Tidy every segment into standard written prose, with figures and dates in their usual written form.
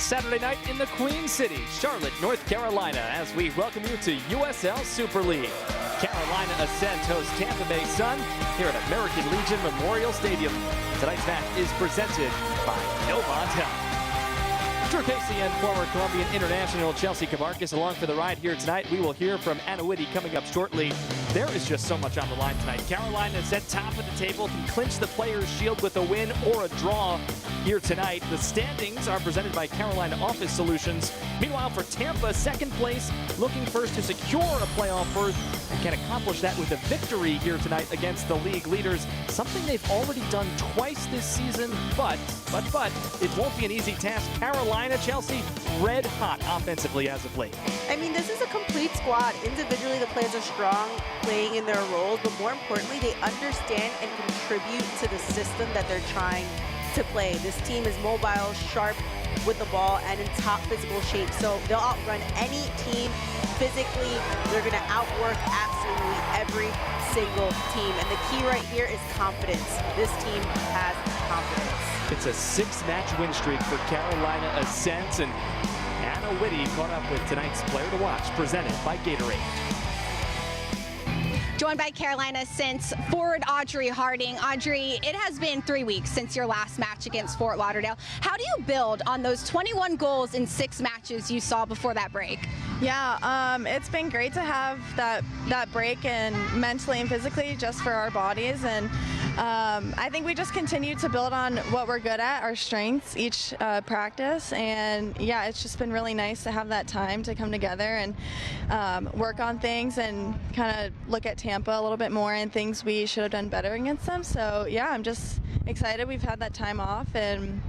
Saturday night in the Queen City, Charlotte, North Carolina, as we welcome you to USL Super League. Carolina Ascent hosts Tampa Bay Sun here at American Legion Memorial Stadium. Tonight's match is presented by Novant Health. Drew Casey and former Colombian international Chelsea Cabarcas along for the ride here tonight. We will hear from Anna Whitty coming up shortly. There is just so much on the line tonight. Carolina is at top of the table, can clinch the Players' Shield with a win or a draw here tonight. The standings are presented by Carolina Office Solutions. Meanwhile, for Tampa, second place, looking first to secure a playoff berth and can accomplish that with a victory here tonight against the league leaders. Something they've already done twice this season, but it won't be an easy task. Carolina, Chelsea, red hot offensively as of late. I mean, this is a complete squad. Individually, the players are strong, playing in their roles, but more importantly, they understand and contribute to the system that they're trying to play. This team is mobile, sharp with the ball, and in top physical shape. So they'll outrun any team physically. They're going to outwork absolutely every single team. And the key right here is confidence. This team has confidence. It's a 6-match win streak for Carolina Ascent, and Anna Whitty caught up with tonight's Player to Watch, presented by Gatorade. Joined by Carolina Ascent forward Audrey Harding. Audrey, it has been 3 weeks since your last match against Fort Lauderdale. How do you build on those 21 goals in 6 matches you saw before that break? Yeah, it's been great to have that break, and mentally and physically, just for our bodies. And I think we just continue to build on what we're good at, our strengths, each practice. And yeah, it's just been really nice to have that time to come together and work on things and kind of look at Tampa a little bit more and things we should have done better against them. So yeah, I'm just excited we've had that time off, and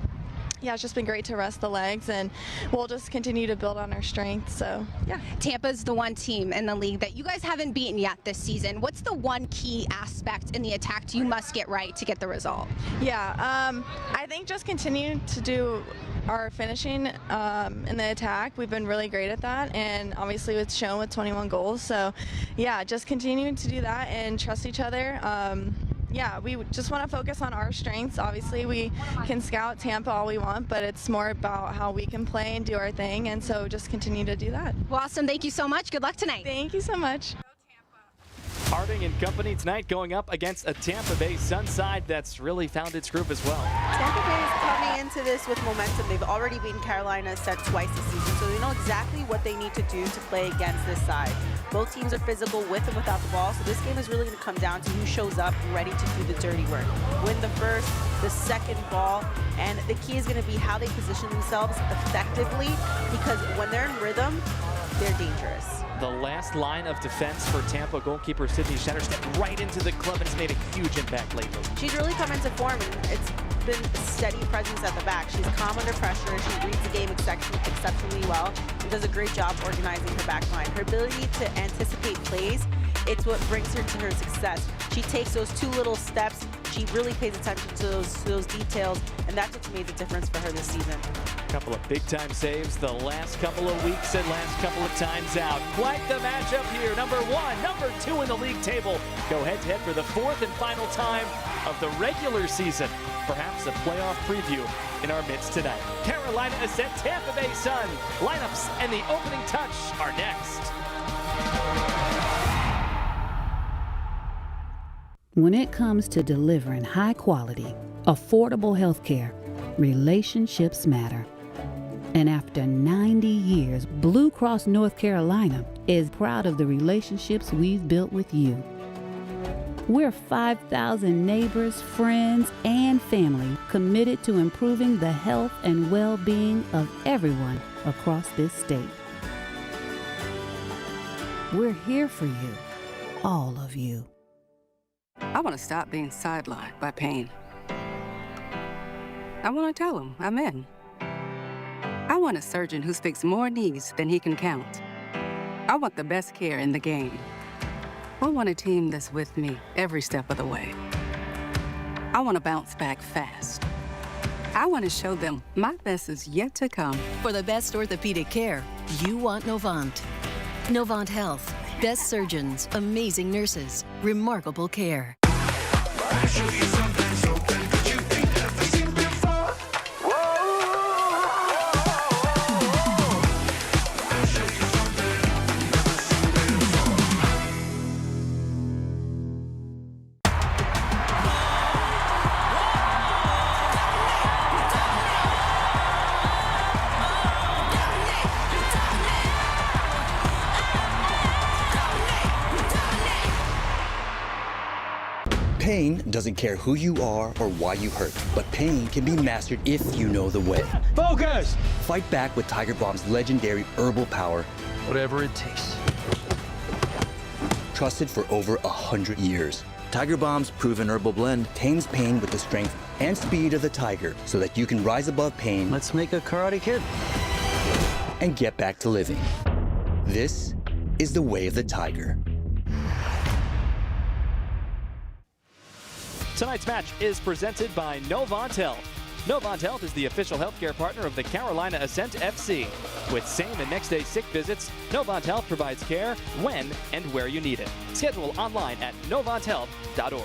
yeah, it's just been great to rest the legs, and we'll just continue to build on our strengths. So yeah. Tampa's the one team in the league that you guys haven't beaten yet this season. What's the one key aspect in the attack you must get right to get the result? Yeah, I think just continue to do our finishing in the attack. We've been really great at that, and obviously it's shown with 21 goals. So yeah, just continue to do that and trust each other. Yeah, we just want to focus on our strengths. Obviously, we can scout Tampa all we want, but it's more about how we can play and do our thing, and so just continue to do that. Well, awesome. Thank you so much. Good luck tonight. Thank you so much. Harding and company tonight going up against a Tampa Bay Sun side that's really found its groove as well. Tampa Bay is coming into this with momentum. They've already beaten Carolina Ascent twice this season, so they know exactly what they need to do to play against this side. Both teams are physical with and without the ball, so this game is really going to come down to who shows up ready to do the dirty work. Win the first, the second ball, and the key is going to be how they position themselves effectively, because when they're in rhythm, they're dangerous. The last line of defense for Tampa, goalkeeper Sydney Shatter stepped right into the club and has made a huge impact lately. She's really come into form, and it's been a steady presence at the back. She's calm under pressure. She reads the game exceptionally well and does a great job organizing her back line. Her ability to anticipate plays, it's what brings her to her success. She takes those 2 little steps. She really pays attention to those details, and that's what's made the difference for her this season. A couple of big-time saves the last couple of weeks and last couple of times out. Quite the matchup here. Number 1, number 2 in the league table go head-to-head for the 4th and final time of the regular season. Perhaps a playoff preview in our midst tonight. Carolina Ascent, Tampa Bay Sun. Lineups and the opening touch are next. When it comes to delivering high-quality, affordable health care, relationships matter. And after 90 years, Blue Cross North Carolina is proud of the relationships we've built with you. We're 5,000 neighbors, friends, and family committed to improving the health and well-being of everyone across this state. We're here for you, all of you. I want to stop being sidelined by pain. I want to tell him I'm in. I want a surgeon who speaks more knees than he can count. I want the best care in the game. I want a team that's with me every step of the way. I want to bounce back fast. I want to show them my best is yet to come. For the best orthopedic care, you want Novant. Novant Health. Best surgeons, amazing nurses, remarkable care. Pain doesn't care who you are or why you hurt, but pain can be mastered if you know the way. Focus! Fight back with Tiger Balm's legendary herbal power. Whatever it takes. Trusted for over 100 years. Tiger Balm's proven herbal blend tames pain with the strength and speed of the tiger so that you can rise above pain. Let's make a Karate Kid. And get back to living. This is the way of the tiger. Tonight's match is presented by Novant Health. Novant Health is the official healthcare partner of the Carolina Ascent FC. With same and next day sick visits, Novant Health provides care when and where you need it. Schedule online at novanthealth.org.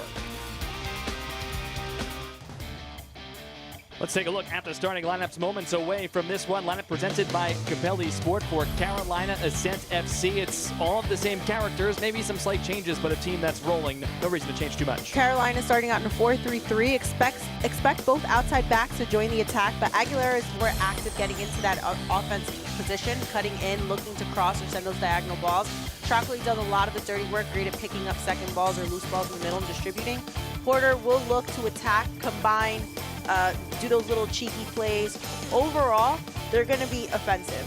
Let's take a look at the starting lineups moments away from this one. Lineup presented by Capelli Sport for Carolina Ascent FC. It's all of the same characters, maybe some slight changes, but a team that's rolling. No reason to change too much. Carolina starting out in a 4-3-3. Expect both outside backs to join the attack, but Aguilera is more active getting into that offensive position, cutting in, looking to cross or send those diagonal balls. Shockley does a lot of the dirty work, great at picking up second balls or loose balls in the middle and distributing. Porter will look to attack, combine, do those little cheeky plays. Overall, they're going to be offensive.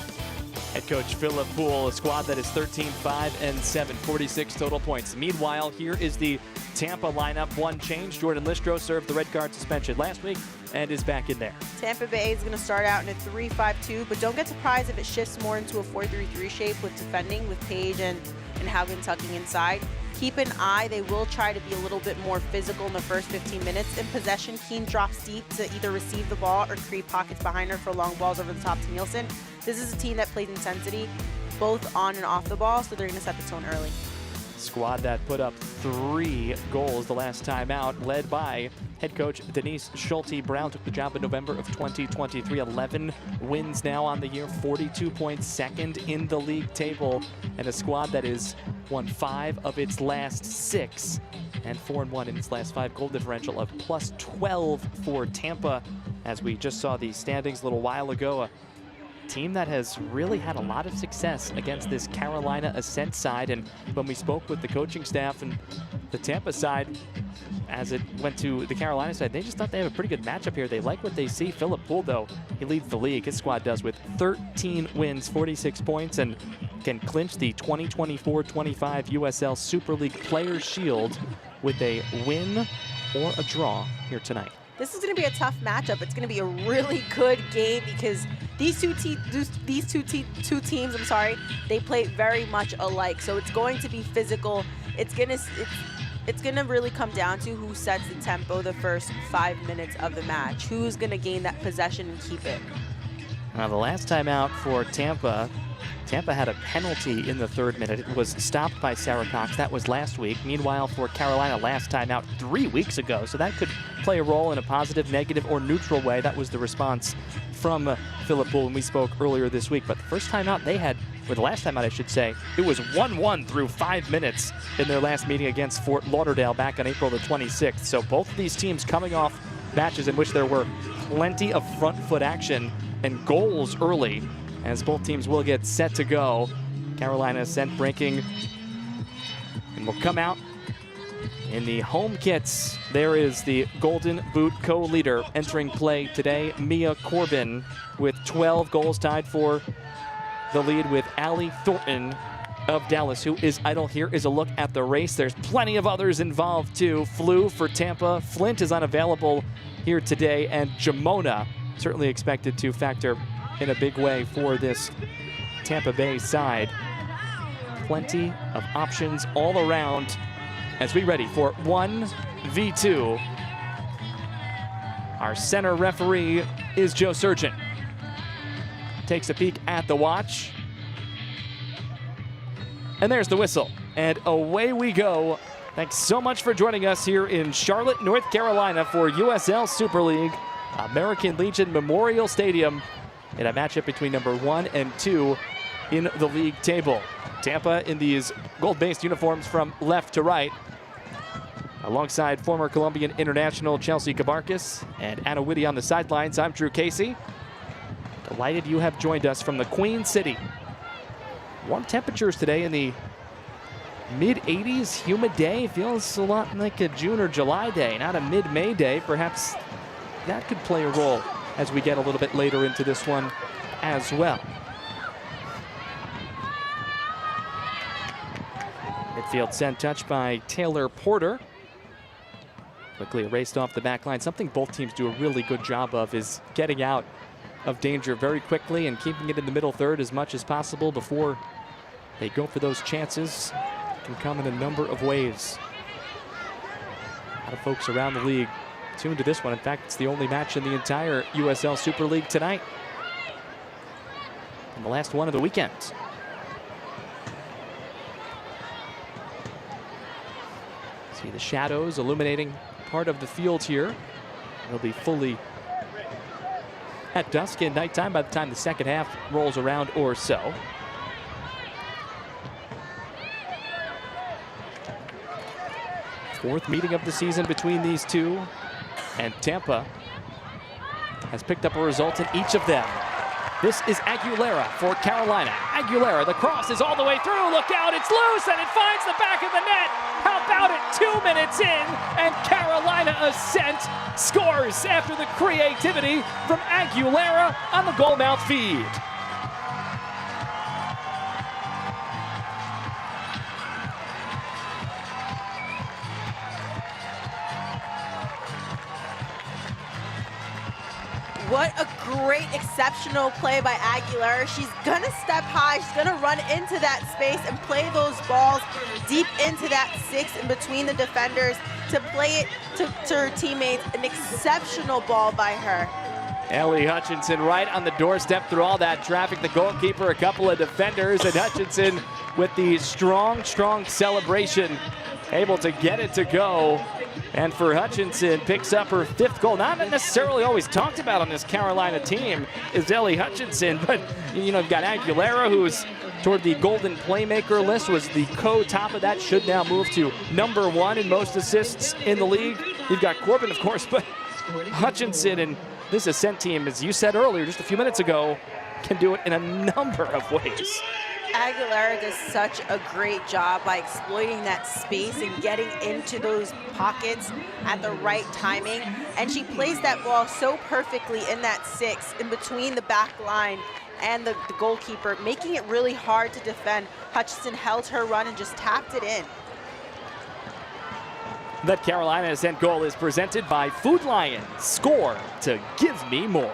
Head coach Philip Poole, a squad that is 13-5-7, 46 total points. Meanwhile, here is the Tampa lineup. One change. Jordan Listro served the red card suspension last week and is back in there. Tampa Bay is going to start out in a 3-5-2, but don't get surprised if it shifts more into a 4-3-3 shape with defending with Page and Haugen tucking inside. Keep an eye, they will try to be a little bit more physical in the first 15 minutes. In possession, Keane drops deep to either receive the ball or create pockets behind her for long balls over the top to Nielsen. This is a team that plays intensity, both on and off the ball, so they're going to set the tone early. Squad that put up 3 goals the last time out, led by head coach Denise Schulte. Brown took the job in November of 2023. 11 wins now on the year, 42 points, second in the league table, and a squad that has won 5 of its last 6 and 4-1 in its last 5. Goal differential of plus 12 for Tampa. As we just saw the standings a little while ago, a team that has really had a lot of success against this Carolina Ascent side. And when we spoke with the coaching staff and the Tampa side, as it went to the Carolina side, they just thought they have a pretty good matchup here. They like what they see. Philip Poole, though, he leads the league. His squad does with 13 wins, 46 points, and can clinch the 2024-25 USL Super League Players' Shield with a win or a draw here tonight. This is going to be a tough matchup. It's going to be a really good game because these two teams, they play very much alike. So it's going to be physical. It's going to really come down to who sets the tempo the first 5 minutes of the match. Who's going to gain that possession and keep it. Now, the last time out for Tampa had a penalty in the 3rd minute. It was stopped by Sarah Cox. That was last week. Meanwhile, for Carolina, last time out 3 weeks ago. So that could play a role in a positive, negative, or neutral way. That was the response from Philip Poole when we spoke earlier this week. But the first time out they had, or the last time out I should say, it was 1-1 through 5 minutes in their last meeting against Fort Lauderdale back on April the 26th. So both of these teams coming off matches in which there were plenty of front foot action and goals early, as both teams will get set to go. Carolina Ascent breaking and will come out in the home kits. There is the Golden Boot co-leader entering play today, Mia Corbin, with 12 goals, tied for the lead with Allie Thornton of Dallas, who is idle. Here is a look at the race. There's plenty of others involved too. Flew for Tampa. Flint is unavailable here today, and Jamona certainly expected to factor in a big way for this Tampa Bay side. Plenty of options all around as we ready for 1v2. Our center referee is Joe Surgeon. Takes a peek at the watch. And there's the whistle. And away we go. Thanks so much for joining us here in Charlotte, North Carolina for USL Super League, American Legion Memorial Stadium, in a matchup between number 1 and 2 in the league table. Tampa in these gold-based uniforms from left to right, alongside former Colombian international Chelsea Cabarcas and Anna Whitty on the sidelines. I'm Drew Casey. Delighted you have joined us from the Queen City. Warm temperatures today in the Mid-80s, humid day. Feels a lot like a June or July day, not a mid-May day. Perhaps that could play a role as we get a little bit later into this one as well. Midfield sent touch by Taylor Porter. Quickly erased off the back line. Something both teams do a really good job of is getting out of danger very quickly and keeping it in the middle third as much as possible before they go for those chances. Can come in a number of ways. A lot of folks around the league tuned to this one. In fact, it's the only match in the entire USL Super League tonight. And the last one of the weekend. See the shadows illuminating part of the field here. It'll be fully at dusk and nighttime by the time the second half rolls around or so. Fourth meeting of the season between these two, and Tampa has picked up a result in each of them. This is Aguilera for Carolina. Aguilera, the cross is all the way through. Look out, it's loose, and it finds the back of the net. How about it? 2 minutes in, and Carolina Ascent scores after the creativity from Aguilera on the goal mouth feed. What a great, exceptional play by Aguilera. She's gonna step high, she's gonna run into that space and play those balls deep into that six in between the defenders to play it to her teammates. An exceptional ball by her. Ellie Hutchinson right on the doorstep through all that traffic. The goalkeeper, a couple of defenders, and Hutchinson with the strong celebration, able to get it to go. And for Hutchinson, picks up her 5th goal. Not necessarily always talked about on this Carolina team is Ellie Hutchinson, but you know, you've got Aguilera, who's toward the golden playmaker list, was the co-top of that, should now move to #1 in most assists in the league. You've got Corbin, of course, but Hutchinson and this Ascent team, as you said earlier, just a few minutes ago, can do it in a number of ways. Aguilera does such a great job by exploiting that space and getting into those pockets at the right timing. And she plays that ball so perfectly in that six, in between the back line and the goalkeeper, making it really hard to defend. Hutchinson held her run and just tapped it in. That Carolina Ascent goal is presented by Food Lion. Score to give me more.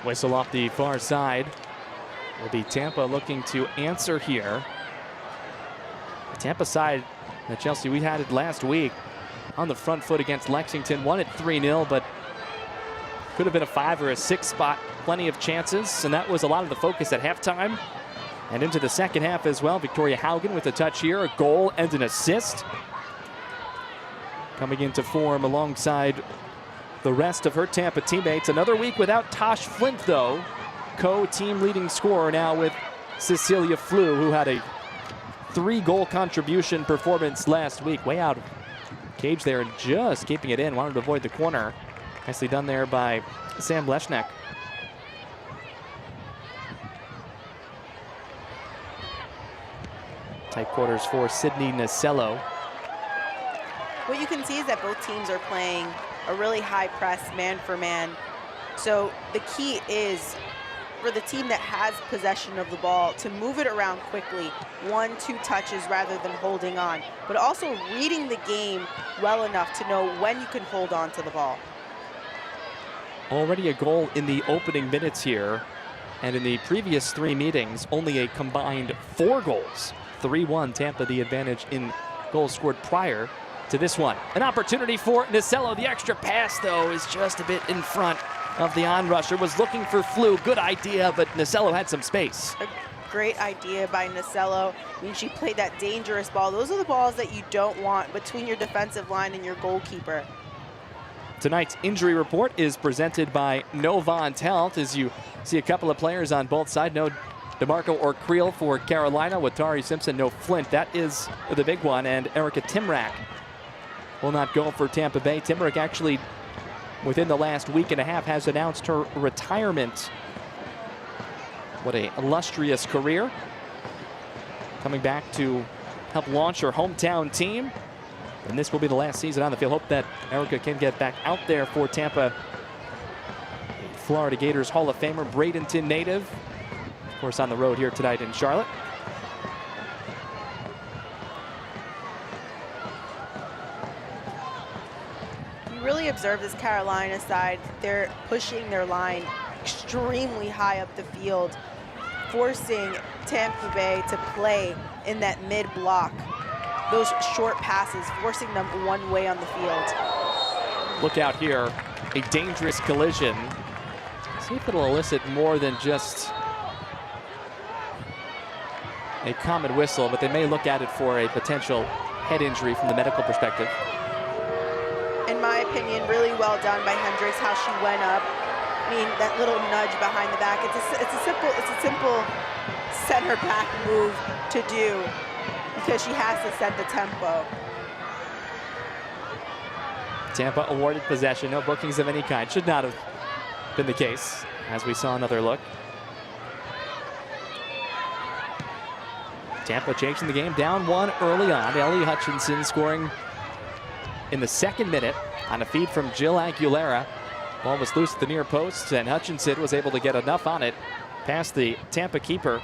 Whistle off the far side. Will be Tampa looking to answer here. The Tampa side, Chelsea, we had it last week on the front foot against Lexington. Won it 3-0, but could have been a 5 or a 6 spot. Plenty of chances, and that was a lot of the focus at halftime and into the second half as well. Victoria Haugen with a touch here, a goal and an assist. Coming into form alongside the rest of her Tampa teammates. Another week without Tosh Flint, though. Co-team leading scorer now with Cecilia Flew, who had a 3-goal contribution performance last week. Way out of cage there and just keeping it in. Wanted to avoid the corner. Nicely done there by Sam Leshnek. Tight quarters for Sydney Nasello. What you can see is that both teams are playing a really high press, man for man. So the key is for the team that has possession of the ball to move it around quickly, 1-2 touches rather than holding on, but also reading the game well enough to know when you can hold on to the ball. Already a goal in the opening minutes here, and in the previous 3 meetings, only a combined 4 goals. 3-1 Tampa the advantage in goals scored prior to this one. An opportunity for Nasello. The extra pass, though, is just a bit in front of the on-rusher. Was looking for Flew. Good idea, but Nasello had some space. A great idea by Nasello. I mean, she played that dangerous ball. Those are the balls that you don't want between your defensive line and your goalkeeper. Tonight's injury report is presented by Novant Health. As you see a couple of players on both sides. No DeMarco or Creel for Carolina. Watari Simpson, no Flint. That is the big one. And Erica Timrak will not go for Tampa Bay. Timrak actually, within the last week and a half, has announced her retirement What a illustrious career. Coming back to help launch her hometown team. And this will be the last season on the field. Hope that Erica can get back out there for Tampa. Florida Gators Hall of Famer, Bradenton native. Of course, on the road here tonight in Charlotte. You really observe this Carolina side. They're pushing their line extremely high up the field, forcing Tampa Bay to play in that mid block. Those short passes, forcing them one way on the field. Look out here, a dangerous collision. See if it'll elicit more than just a common whistle, but they may look at it for a potential head injury from the medical perspective. In my opinion, really well done by Hendricks, how she went up. I mean, that little nudge behind the back. It's a simple center back move to do because she has to set the tempo. Tampa awarded possession, no bookings of any kind. Should not have been the case, as we saw another look. Tampa changing the game, down one early on. Ellie Hutchinson scoring in the 2nd minute on a feed from Jill Aguilera. Ball was loose at the near post, and Hutchinson was able to get enough on it past the Tampa keeper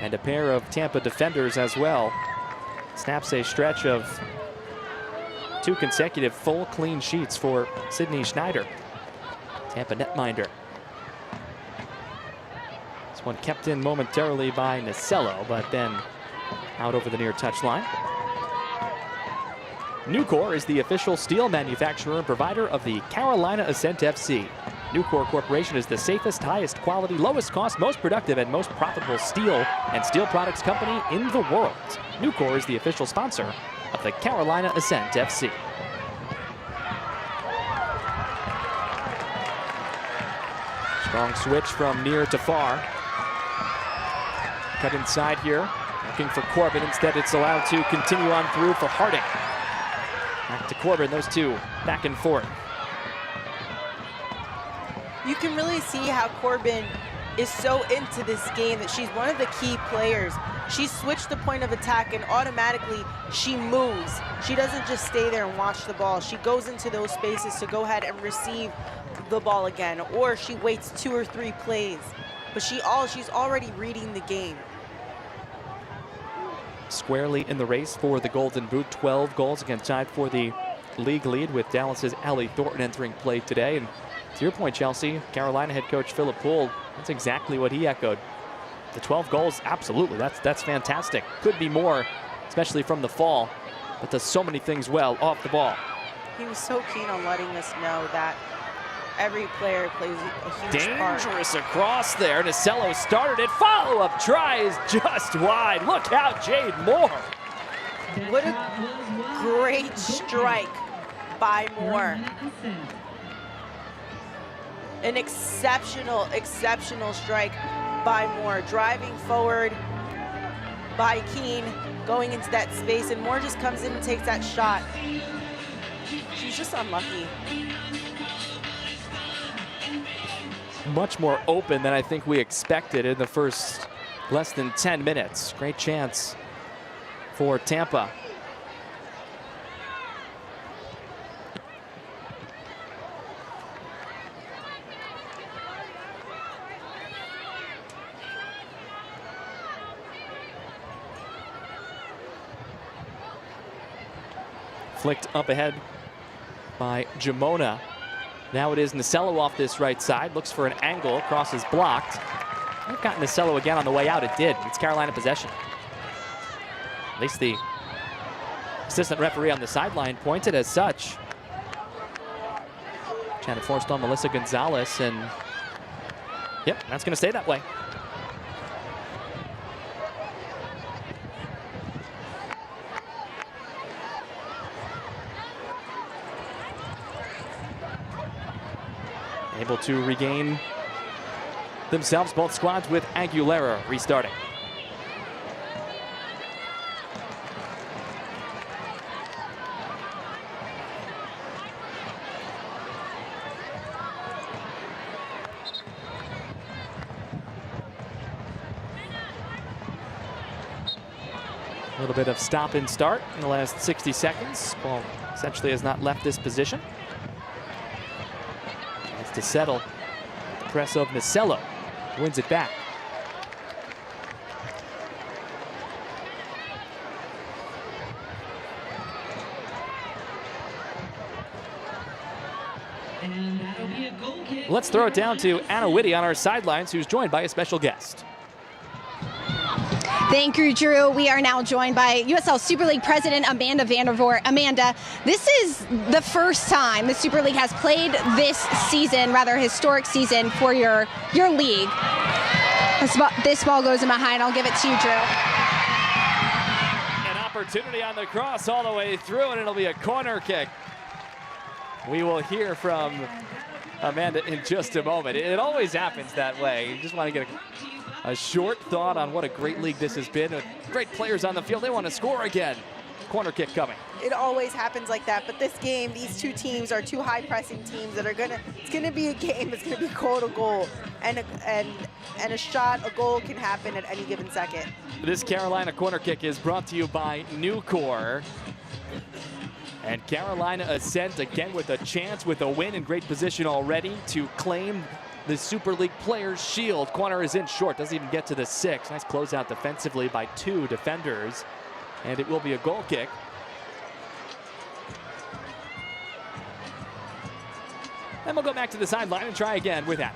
and a pair of Tampa defenders as well. Snaps a stretch of 2 consecutive full clean sheets for Sydney Schneider, Tampa netminder. This one kept in momentarily by Nacello, but then out over the near touchline. Nucor is the official steel manufacturer and provider of the Carolina Ascent FC. Nucor Corporation is the safest, highest quality, lowest cost, most productive, and most profitable steel and steel products company in the world. Nucor is the official sponsor of the Carolina Ascent FC. Strong switch from near to far. Cut inside here, looking for Corbin. Instead, it's allowed to continue on through for Harding. Back to Corbin, those two back and forth. You can really see how Corbin is so into this game that she's one of the key players. She switched the point of attack and automatically she moves. She doesn't just stay there and watch the ball. She goes into those spaces to go ahead and receive the ball again, or she waits 2 or 3 plays. But she's already reading the game. Squarely in the race for the Golden Boot, 12 goals, again tied for the league lead with Dallas's Allie Thornton entering play today. And to your point, Chelsea, Carolina head coach Philip Poole, that's exactly what he echoed. The 12 goals, absolutely, that's fantastic. Could be more, especially from the fall, but does so many things well off the ball. He was so keen on letting us know that every player plays a huge part. Dangerous across there. Nacello started it. Follow-up try is just wide. Look out, Jade Moore. What a great strike by Moore. An exceptional strike by Moore. Driving forward by Keene, going into that space, and Moore just comes in and takes that shot. She's just unlucky. Much more open than I think we expected in the first less than 10 minutes. Great chance for Tampa. Flicked up ahead by Jamona. Now it is Nacello off this right side. Looks for an angle. Crosses blocked. They've got Nacello again on the way out. It did. It's Carolina possession. At least the assistant referee on the sideline pointed as such. Trying to force on Melissa Gonzalez, and yep, that's going to stay that way. Able to regain themselves, both squads, with Aguilera restarting. little bit of stop and start in the last 60 seconds. Ball essentially has not left this position. Chance to settle. The press of Nasello wins it back. Let's throw it down to Anna Whitty on our sidelines, who's joined by a special guest. Thank you, Drew. We are now joined by USL Super League President Amanda Vandervoort. Amanda, this is the first time the Super League has played this season, rather historic season for your league. This ball goes in behind. I'll give it to you, Drew. An opportunity on the cross all the way through, and it'll be a corner kick. We will hear from Amanda in just a moment. It always happens that way. You just want to get a short thought on what a great league this has been. Great players on the field. They want to score again. Corner kick coming. It always happens like that, but this game, these two teams are two high-pressing teams that are it's gonna be a game. It's gonna be goal to goal, and a shot, a goal can happen at any given second. This Carolina corner kick is brought to you by Nucor. And Carolina Ascent again with a chance, with a win, in great position already to claim the Super League Players' Shield. Corner is in short, doesn't even get to the 6. Nice closeout defensively by 2 defenders. And it will be a goal kick. And we'll go back to the sideline and try again with that.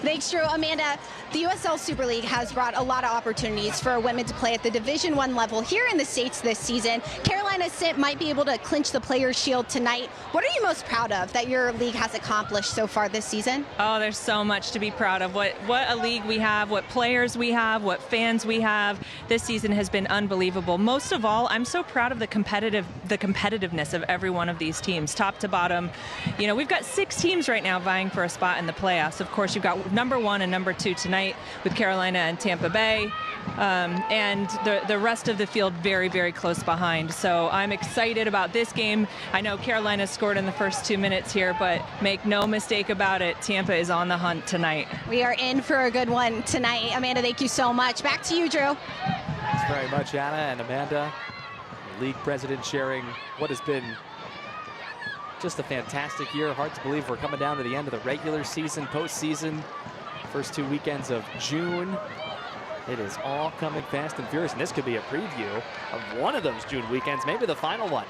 Thanks, Drew. Amanda, the USL Super League has brought a lot of opportunities for women to play at the Division I level here in the States this season. Carolina Ascent might be able to clinch the Players' Shield tonight. What are you most proud of that your league has accomplished so far this season? Oh, there's so much to be proud of. What a league we have, what players we have, what fans we have. This season has been unbelievable. Most of all, I'm so proud of the competitiveness of every one of these teams, top to bottom. You know, we've got 6 teams right now vying for a spot in the playoffs. Of course, you've got number 1 and number 2 tonight with Carolina and Tampa Bay, and the rest of the field very, very close behind. So I'm excited about this game. I know Carolina scored in the first 2 minutes here, but make no mistake about it, Tampa is on the hunt tonight. We are in for a good one tonight. Amanda, thank you so much. Back to you, Drew. Thanks very much, Anna and Amanda. The league president sharing what has been just a fantastic year. Hard to believe we're coming down to the end of the regular season, postseason, first 2 weekends of June. It is all coming fast and furious, and this could be a preview of one of those June weekends, maybe the final one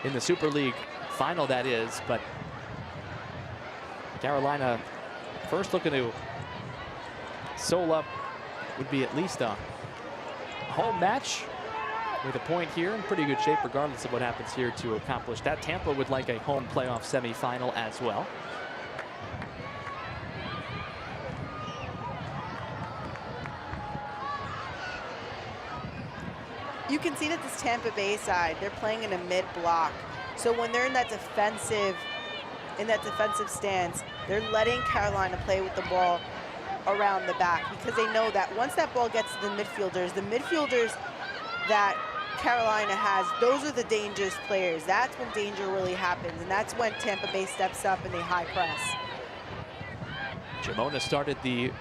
in the Super League final, that is. But Carolina first looking to sew up would be at least a home match with a point here, in pretty good shape regardless of what happens here to accomplish that. Tampa would like a home playoff semifinal as well. You can see that this Tampa Bay side, they're playing in a mid-block. So when they're in that defensive stance, they're letting Carolina play with the ball around the back, because they know that once that ball gets to the midfielders that Carolina has, those are the dangerous players. That's when danger really happens, and that's when Tampa Bay steps up and they high press. Jamona started the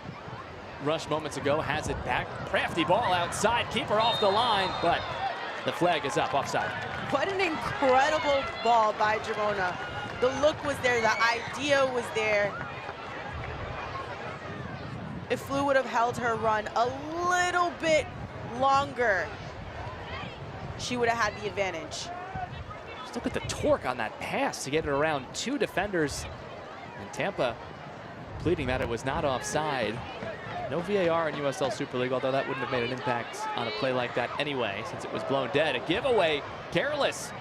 rush moments ago, has it back. Crafty ball outside, keeper off the line, but the flag is up, offside. What an incredible ball by Jamona. The look was there, the idea was there. If Flu would have held her run a little bit longer, she would have had the advantage. Just look at the torque on that pass to get it around 2 defenders. And Tampa pleading that it was not offside. No VAR in USL Super League, although that wouldn't have made an impact on a play like that anyway, since it was blown dead. A giveaway, careless.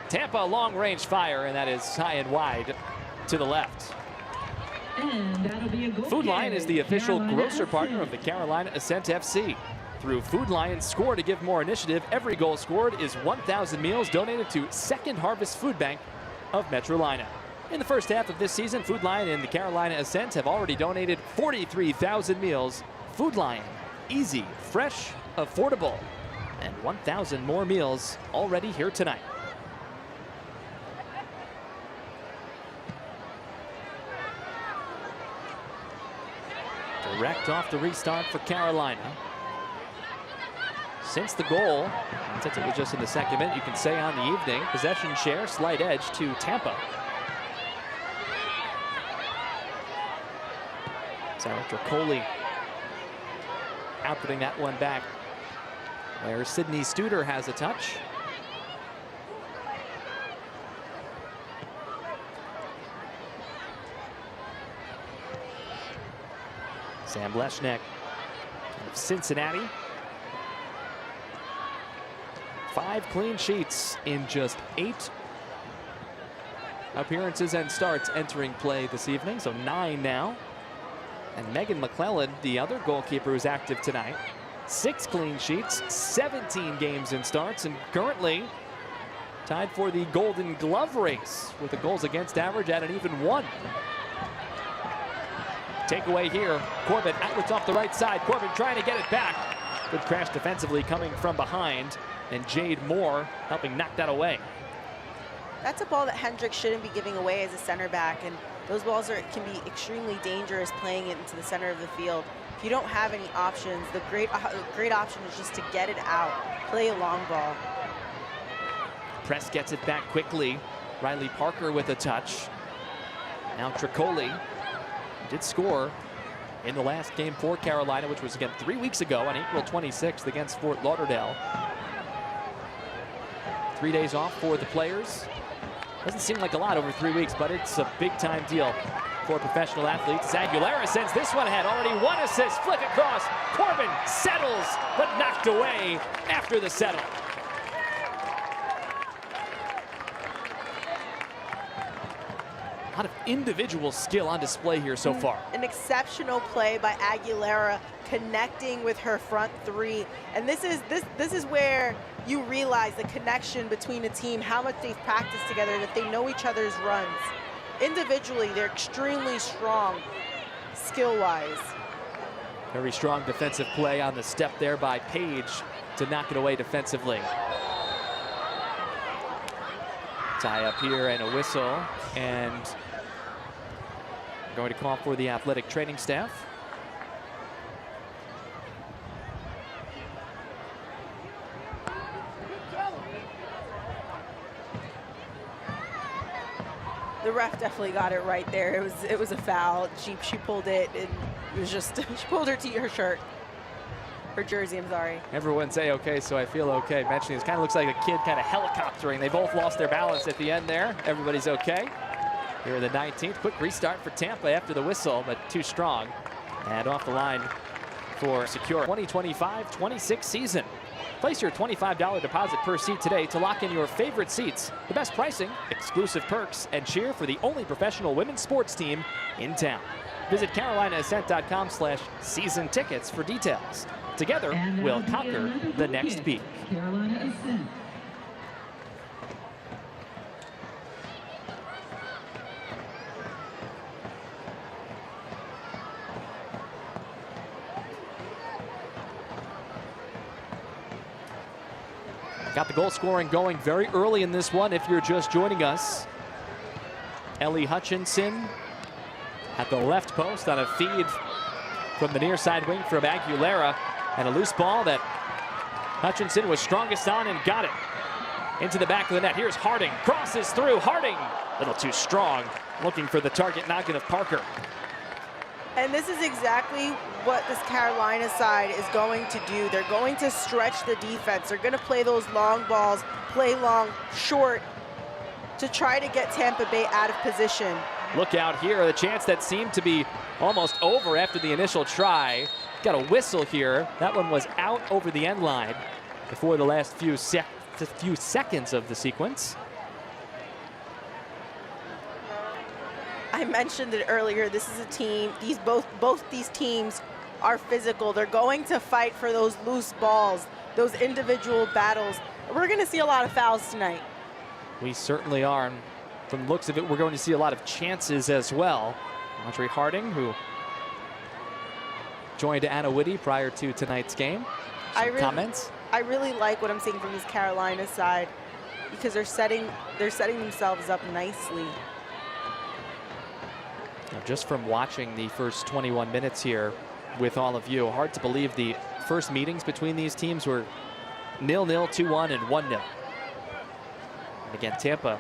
Tampa long-range fire, and that is high and wide to the left. Food Lion is the official grocer partner of the Carolina Ascent FC. Through Food Lion's Score to Give More initiative, every goal scored is 1,000 meals donated to Second Harvest Food Bank of Metrolina. In the first half of this season, Food Lion and the Carolina Ascent have already donated 43,000 meals. Food Lion, easy, fresh, affordable, and 1,000 more meals already here tonight. Direct off the restart for Carolina. since the goal, and since it was just in the second minute, you can say on the evening, possession share, slight edge to Tampa. Sarah Tricoli outputting that one back, where Sydney Studer has a touch. Sam Leshnek of Cincinnati. 5 clean sheets in just 8 appearances and starts entering play this evening, so 9 now. And Megan McClellan, the other goalkeeper who's active tonight, 6 clean sheets, 17 games and starts, and currently tied for the Golden Glove race with the goals against average at an even 1. Takeaway here, Corbin outlets off the right side. Corbin trying to get it back. Good crash defensively coming from behind, and Jade Moore helping knock that away. That's a ball that Hendricks shouldn't be giving away as a center back, and those balls can be extremely dangerous playing it into the center of the field. If you don't have any options, the great option is just to get it out, play a long ball. Press gets it back quickly. Riley Parker with a touch. Now Tricoli did score in the last game for Carolina, which was again 3 weeks ago on April 26th against Fort Lauderdale. 3 days off for the players. Doesn't seem like a lot over 3 weeks, but it's a big time deal for professional athletes. Aguilera sends this one ahead. Already 1 assist, flick across. Corbin settles, but knocked away after the settle. A lot of individual skill on display here so far. An exceptional play by Aguilera, connecting with her front 3. And this is where you realize the connection between a team, how much they've practiced together, that they know each other's runs. Individually, they're extremely strong, skill-wise. Very strong defensive play on the step there by Page to knock it away defensively. Tie up here and a whistle, and going to call for the athletic training staff. The ref definitely got it right there. It was a foul. She pulled it, and it was just she pulled her shirt, her jersey. I'm sorry. Everyone say okay, so I feel okay. Mentioning this kind of looks like a kid kind of helicoptering. They both lost their balance at the end there. Everybody's okay. Here in the 19th, quick restart for Tampa after the whistle, but too strong. And off the line for secure 2025-26 season. Place your $25 deposit per seat today to lock in your favorite seats, the best pricing, exclusive perks, and cheer for the only professional women's sports team in town. Visit CarolinaAscent.com/season tickets for details. Together, we'll conquer the next peak. Carolina Ascent. Got the goal scoring going very early in this one if you're just joining us. Ellie Hutchinson at the left post on a feed from the near side wing from Aguilera, and a loose ball that Hutchinson was strongest on and got it into the back of the net. Here's Harding, crosses through. Harding, a little too strong, looking for the target noggin of Parker. And this is exactly what this Carolina side is going to do. They're going to stretch the defense. They're going to play those long balls, play long, short, to try to get Tampa Bay out of position. Look out here, the chance that seemed to be almost over after the initial try. Got a whistle here. That one was out over the end line before the last few seconds of the sequence. I mentioned it earlier. This is a team. Both these teams are physical. They're going to fight for those loose balls, those individual battles. We're going to see a lot of fouls tonight. We certainly are. And from the looks of it, we're going to see a lot of chances as well. Audrey Harding, who joined Anna Whitty prior to tonight's game. Comments? I really like what I'm seeing from this Carolina side, because they're setting themselves up nicely. Now, just from watching the first 21 minutes here with all of you, hard to believe the first meetings between these teams were 0-0, 2-1, and 1-0. And again, Tampa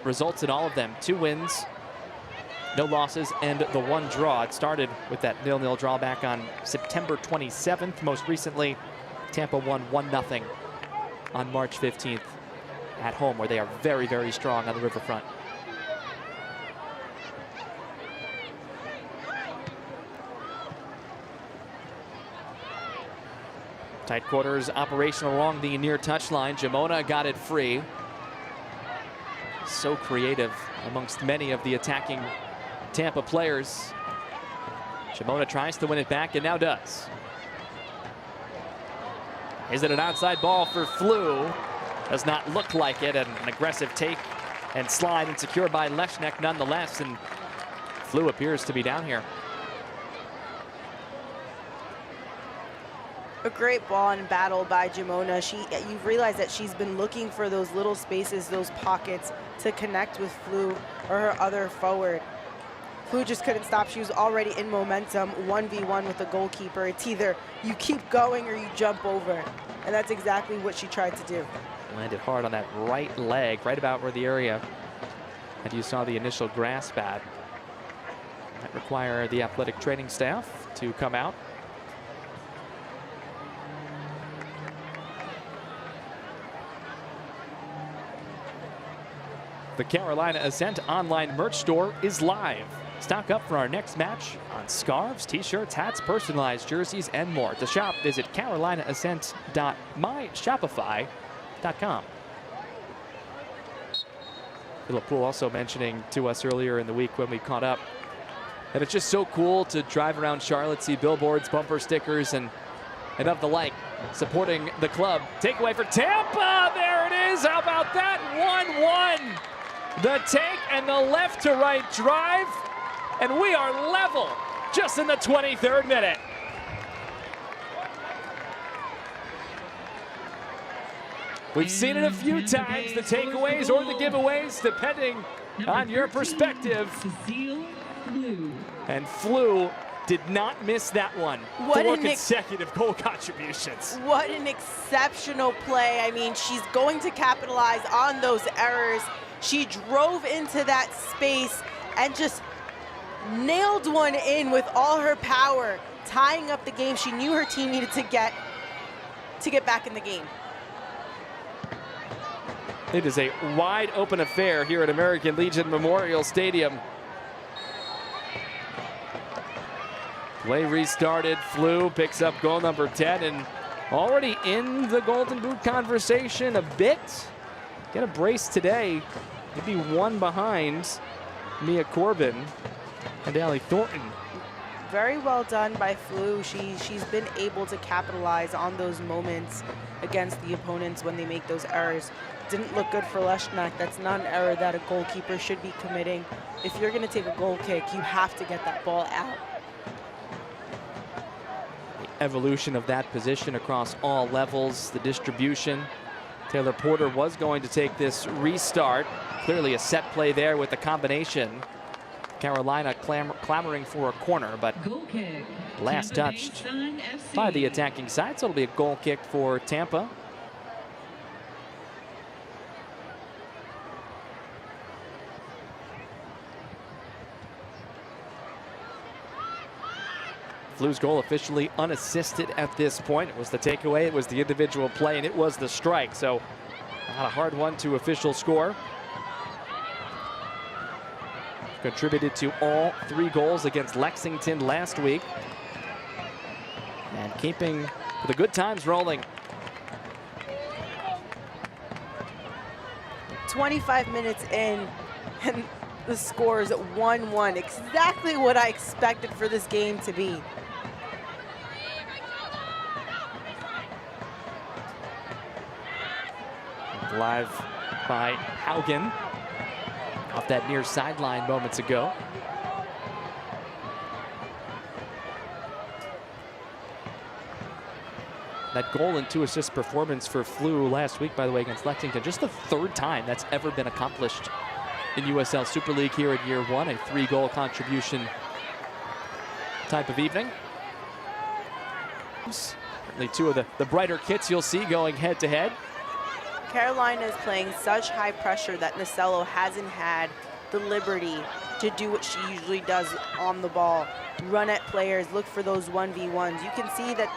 results in all of them. 2 wins, no losses, and the 1 draw. It started with that 0-0 draw back on September 27th. Most recently, Tampa won 1-0 on March 15th at home, where they are very, very strong on the riverfront. Tight quarters operational along the near touchline. Jamona got it free. So creative amongst many of the attacking Tampa players. Jamona tries to win it back and now does. Is it an outside ball for Flew? Does not look like it. And an aggressive take and slide and secured by Leshnek nonetheless. And Flew appears to be down here. A great ball and battle by Jamona. You've realized that she's been looking for those little spaces, those pockets to connect with Flew or her other forward. Flew just couldn't stop. She was already in momentum, 1v1 with the goalkeeper. It's either you keep going or you jump over. And that's exactly what she tried to do. Landed hard on that right leg, right about where the area that you saw the initial grasp at. That require the athletic training staff to come out. The Carolina Ascent online merch store is live. Stock up for our next match on scarves, t-shirts, hats, personalized jerseys, and more. To shop, visit carolinaascent.myshopify.com. Philip Poole also mentioning to us earlier in the week when we caught up that it's just so cool to drive around Charlotte, see billboards, bumper stickers, and of the like, supporting the club. Takeaway for Tampa, there it is, how about that, 1-1. The take and the left to right drive, and we are level just in the 23rd minute. We've seen it a few times, the takeaways or the giveaways, depending on your perspective. And Flew did not miss that one. 4 consecutive goal contributions. What an exceptional play. I mean, she's going to capitalize on those errors. She drove into that space and just nailed one in with all her power, tying up the game. She knew her team needed to get back in the game. It is a wide open affair here at American Legion Memorial Stadium. Play restarted. Flew picks up goal number 10 and already in the Golden Boot conversation a bit. Get a brace today. Maybe one behind Mia Corbin and Allie Thornton. Very well done by Flew. She's been able to capitalize on those moments against the opponents when they make those errors. Didn't look good for Leshnek. That's not an error that a goalkeeper should be committing. If you're going to take a goal kick, you have to get that ball out. The evolution of that position across all levels, the distribution. Taylor Porter was going to take this restart. Clearly a set play there with the combination. Carolina clamoring for a corner, but last touched by the attacking side, so it'll be a goal kick for Tampa. Flew's goal officially unassisted at this point. It was the takeaway, it was the individual play, and it was the strike. So not a hard one to official score. Contributed to all 3 goals against Lexington last week. And keeping the good times rolling. 25 minutes in, and the score is at 1-1. Exactly what I expected for this game to be. Live by Haugen off that near sideline moments ago. That goal and 2 assist performance for Flew last week, by the way, against Lexington. Just the 3rd time that's ever been accomplished in USL Super League here in year 1, a 3-goal contribution type of evening. Certainly two of the brighter kits you'll see going head-to-head. Carolina is playing such high pressure that Nasello hasn't had the liberty to do what she usually does on the ball. Run at players, look for those 1v1s. You can see that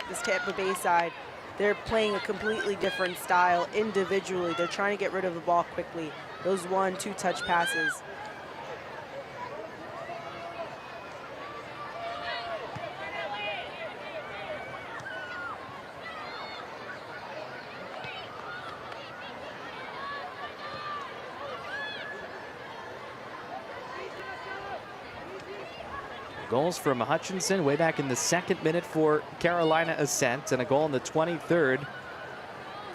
this Tampa Bay side, they're playing a completely different style individually. They're trying to get rid of the ball quickly. Those 1-2 touch passes. Goals from Hutchinson way back in the 2nd minute for Carolina Ascent, and a goal in the 23rd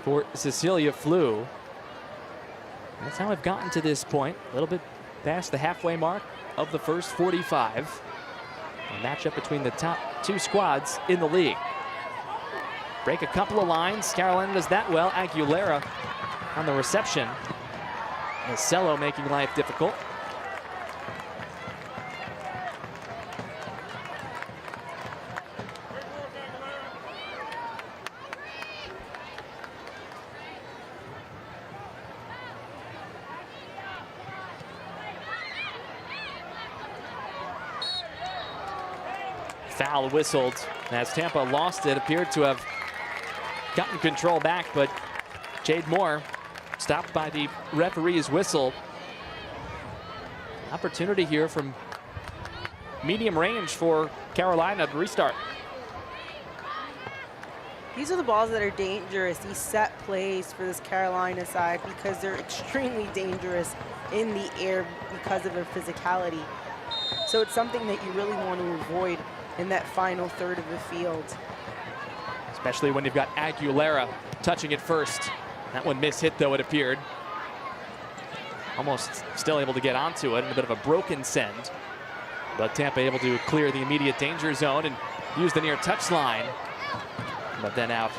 for Cecilia Flew. That's how I've gotten to this point, a little bit past the halfway mark of the first 45. A matchup between the top 2 squads in the league. Break a couple of lines. Carolina does that well. Aguilera on the reception. Nasello making life difficult. Foul whistled as Tampa lost it. Appeared to have gotten control back, but Jade Moore stopped by the referee's whistle. Opportunity here from medium range for Carolina to restart. These are the balls that are dangerous, these set plays for this Carolina side, because they're extremely dangerous in the air because of their physicality. So it's something that you really want to avoid in that final third of the field. Especially when you've got Aguilera touching it first. That one mishit, though, it appeared. Almost still able to get onto it, and a bit of a broken send. But Tampa able to clear the immediate danger zone and use the near touch line. But then out.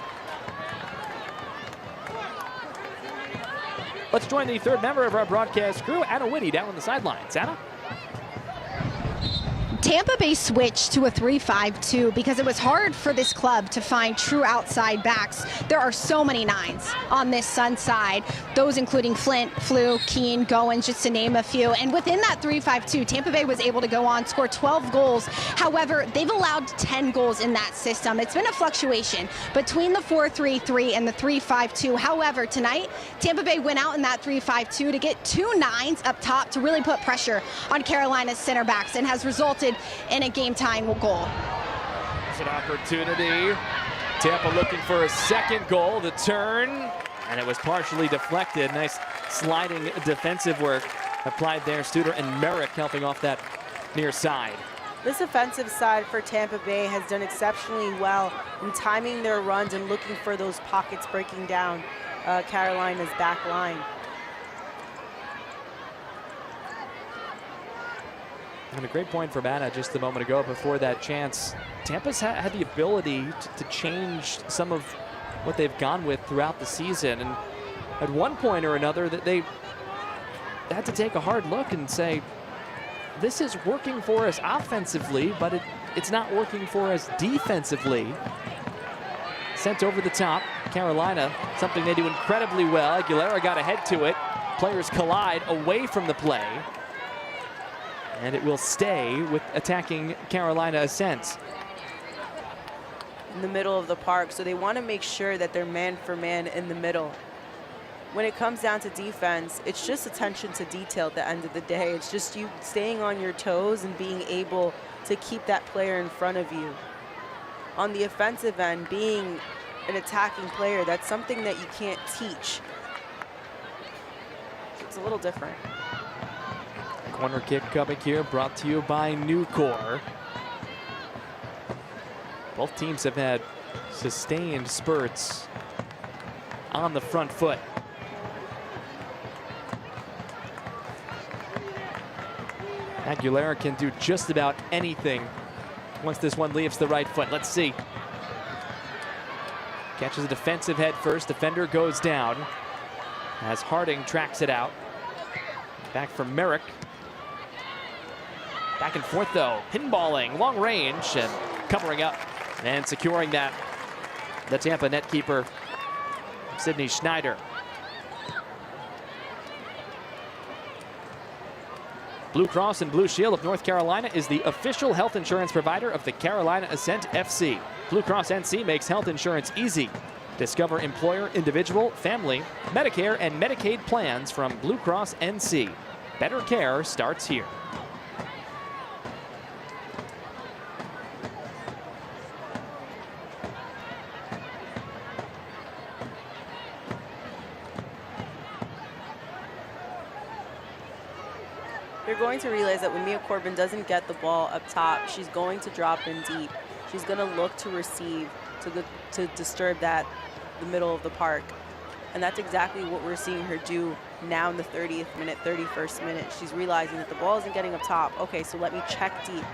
Let's join the 3rd member of our broadcast crew, Anna Whitty, down on the sidelines. Anna? Tampa Bay switched to a 3-5-2 because it was hard for this club to find true outside backs. There are so many 9s on this Sun side, those including Flint, Flew, Keene, Goins, just to name a few. And within that 3-5-2, Tampa Bay was able to go on, score 12 goals. However, they've allowed 10 goals in that system. It's been a fluctuation between the 4-3-3 and the 3-5-2. However, tonight, Tampa Bay went out in that 3-5-2 to get 2 9s up top to really put pressure on Carolina's center backs, and has resulted in a game-tying goal. It's an opportunity. Tampa looking for a 2nd goal. The turn, and it was partially deflected. Nice sliding defensive work applied there. Studer and Merrick helping off that near side. This offensive side for Tampa Bay has done exceptionally well in timing their runs and looking for those pockets, breaking down Carolina's back line. And a great point from Anna just a moment ago before that chance. Tampa's had the ability to change some of what they've gone with throughout the season. And at one point or another, that they had to take a hard look and say, this is working for us offensively, but it's not working for us defensively. Sent over the top. Carolina, something they do incredibly well. Aguilera got ahead to it. Players collide away from the play. And it will stay with attacking Carolina Ascent. In the middle of the park, so they want to make sure that they're man for man in the middle. When it comes down to defense, it's just attention to detail at the end of the day. It's just you staying on your toes and being able to keep that player in front of you. On the offensive end, being an attacking player, that's something that you can't teach. It's a little different. Corner kick coming here, brought to you by Nucor. Both teams have had sustained spurts on the front foot. Aguilera can do just about anything once this one leaves the right foot. Let's see. Catches a defensive head first. Defender goes down as Harding tracks it out. Back from Merrick. Back and forth though, pinballing, long range, and covering up and securing that the Tampa net keeper, Sydney Schneider. Blue Cross and Blue Shield of North Carolina is the official health insurance provider of the Carolina Ascent FC. Blue Cross NC makes health insurance easy. Discover employer, individual, family, Medicare, and Medicaid plans from Blue Cross NC. Better care starts here. You're going to realize that when Mia Corbin doesn't get the ball up top, she's going to drop in deep. She's going to look to receive, to disturb the middle of the park. And that's exactly what we're seeing her do now in the 30th minute, 31st minute. She's realizing that the ball isn't getting up top. Okay, so let me check deep.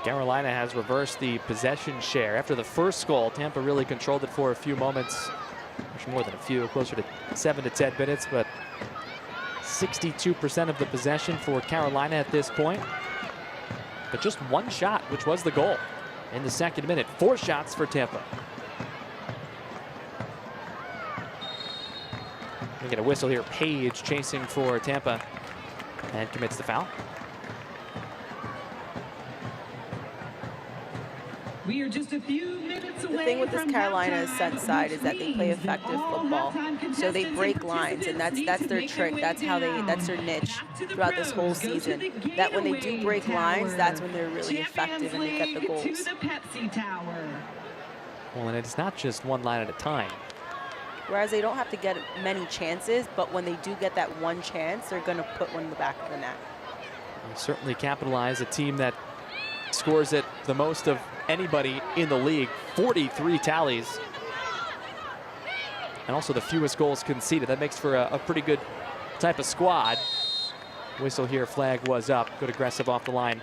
Carolina has reversed the possession share. After the first goal, Tampa really controlled it for a few moments. Much more than a few, closer to 7 to 10 minutes, but 62% of the possession for Carolina at this point. But just one shot, which was the goal in the second minute. 4 shots for Tampa. We get a whistle here. Page chasing for Tampa and commits the foul. We are just a few minutes away. The thing with this Carolina Ascent side is that they play effective football. So they break lines, and that's their trick. That's their niche throughout this whole season. That when they do break lines, that's when they're really effective and they get the goals. Well, and it's not just one line at a time. Whereas they don't have to get many chances, but when they do get that one chance, they're going to put one in the back of the net. They certainly capitalize. A team that scores it the most of anybody in the league, 43 tallies, and also the fewest goals conceded. That makes for a pretty good type of squad. Whistle here, flag was up. Good aggressive off the line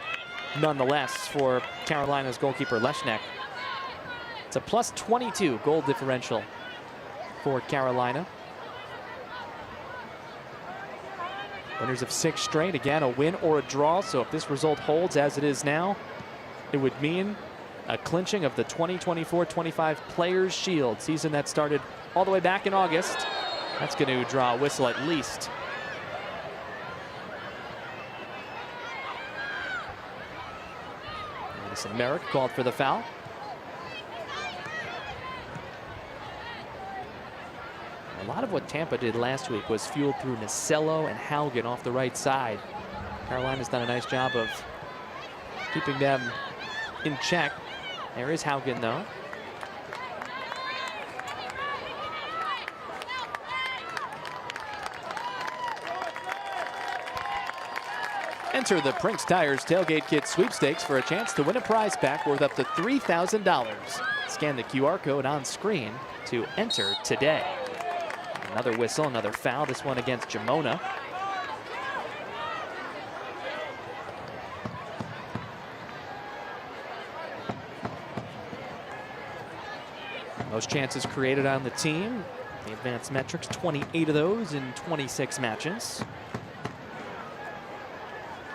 nonetheless for Carolina's goalkeeper Leshnek. It's a plus 22 goal differential for Carolina. Winners of 6 straight, again a win or a draw, so if this result holds as it is now, it would mean a clinching of the 2024-25 Players' Shield, season that started all the way back in August. That's going to draw a whistle at least. Madison Merrick called for the foul. A lot of what Tampa did last week was fueled through Nasello and Haugen off the right side. Carolina's done a nice job of keeping them in check. There is Haugen, though. Enter the Prinks Tires Tailgate Kit Sweepstakes for a chance to win a prize pack worth up to $3,000. Scan the QR code on screen to enter today. Another whistle, another foul, this one against Jamona. Most chances created on the team. The advanced metrics, 28 of those in 26 matches.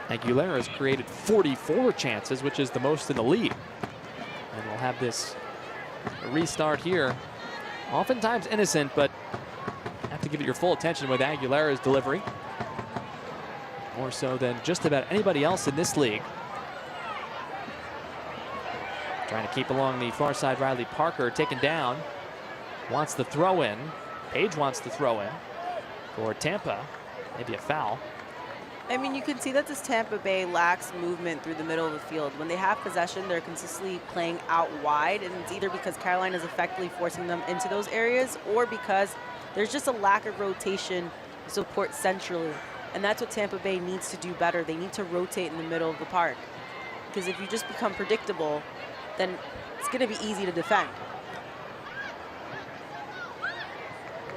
Aguilera has created 44 chances, which is the most in the league. And we'll have this restart here. Oftentimes innocent, but have to give it your full attention with Aguilera's delivery. More so than just about anybody else in this league. Trying to keep along the far side, Riley Parker taken down. Wants the throw in. Page wants the throw in for Tampa. Maybe a foul. I mean, you can see that this Tampa Bay lacks movement through the middle of the field. When they have possession, they're consistently playing out wide, and it's either because Carolina is effectively forcing them into those areas or because there's just a lack of rotation support centrally. And that's what Tampa Bay needs to do better. They need to rotate in the middle of the park. Because if you just become predictable, then it's going to be easy to defend.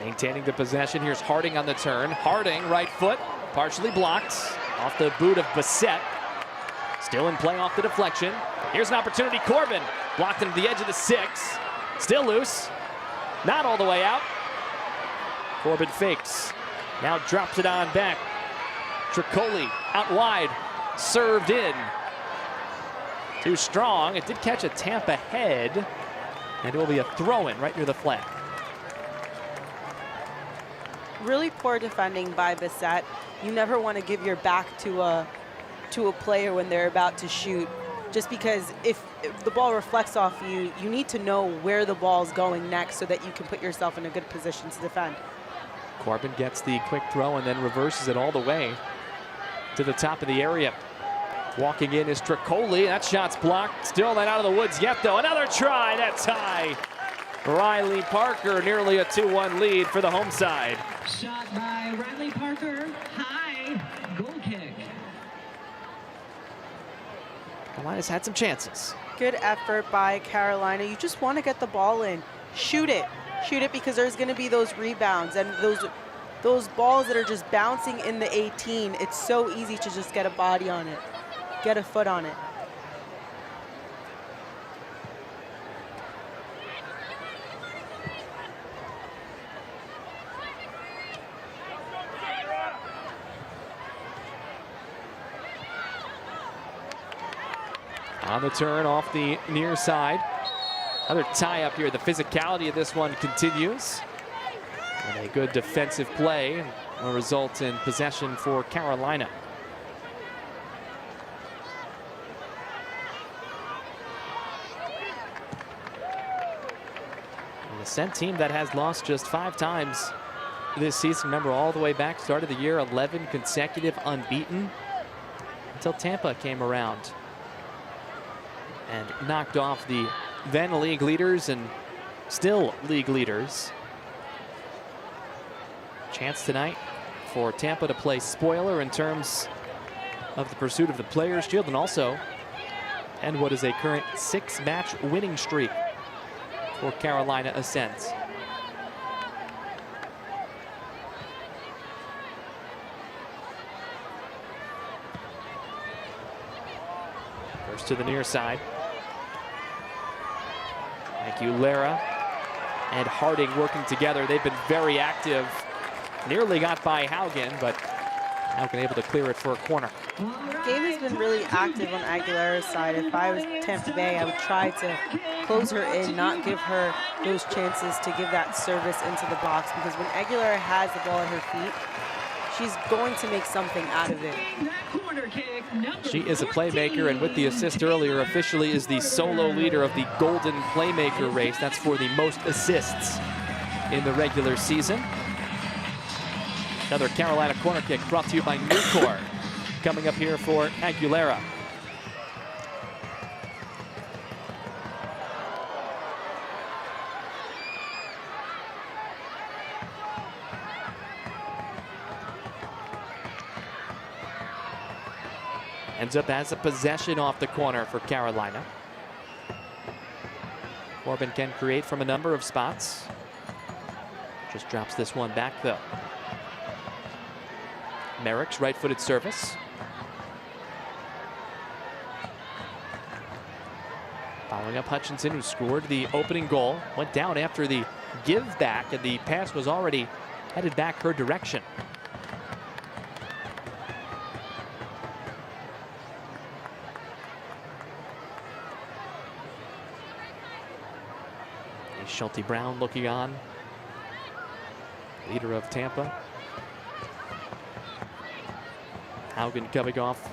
Maintaining the possession. Here's Harding on the turn. Harding, right foot, partially blocked off the boot of Bassett. Still in play off the deflection. Here's an opportunity. Corbin blocked into the edge of the 6. Still loose. Not all the way out. Corbin fakes. Now drops it on back. Tricoli out wide. Served in. Too strong. It did catch a Tampa head, and it will be a throw-in right near the flag. Really poor defending by Ascent. You never want to give your back to a player when they're about to shoot, just because if the ball reflects off you, you need to know where the ball's going next so that you can put yourself in a good position to defend. Corbin gets the quick throw and then reverses it all the way to the top of the area. Walking in is Tricoli. That shot's blocked. Still not out of the woods yet, though. Another try. That's high. Riley Parker, nearly a 2-1 lead for the home side. Shot by Riley Parker, high, goal kick. Carolina's had some chances. Good effort by Carolina. You just want to get the ball in. Shoot it. Shoot it, because there's going to be those rebounds and those balls that are just bouncing in the 18. It's so easy to just get a body on it, get a foot on it. On the turn off the near side. Another tie up here. The physicality of this one continues. And a good defensive play will result in possession for Carolina. An Ascent team that has lost just 5 times this season. Remember, all the way back, started the year 11 consecutive unbeaten until Tampa came around and knocked off the then league leaders and still league leaders. Chance tonight for Tampa to play spoiler in terms of the pursuit of the Players' Shield, and also end what is a current 6-match winning streak for Carolina Ascent. First to the near side. Aguilera and Harding working together. They've been very active. Nearly got by Haugen, but Haugen able to clear it for a corner. Game has been really active on Aguilera's side. If I was Tampa Bay, I would try to close her in, not give her those chances to give that service into the box, because when Aguilera has the ball at her feet, she's going to make something out of it. She is a playmaker, and with the assist earlier, officially is the solo leader of the Golden Playmaker race. That's for the most assists in the regular season. Another Carolina corner kick brought to you by Nucor. Coming up here for Aguilera. Ends up as a possession off the corner for Carolina. Corbin can create from a number of spots. Just drops this one back, though. Merrick's right-footed service. Following up Hutchinson, who scored the opening goal. Went down after the give back, and the pass was already headed back her direction. Schulte Brown looking on. Leader of Tampa. Haugen coming off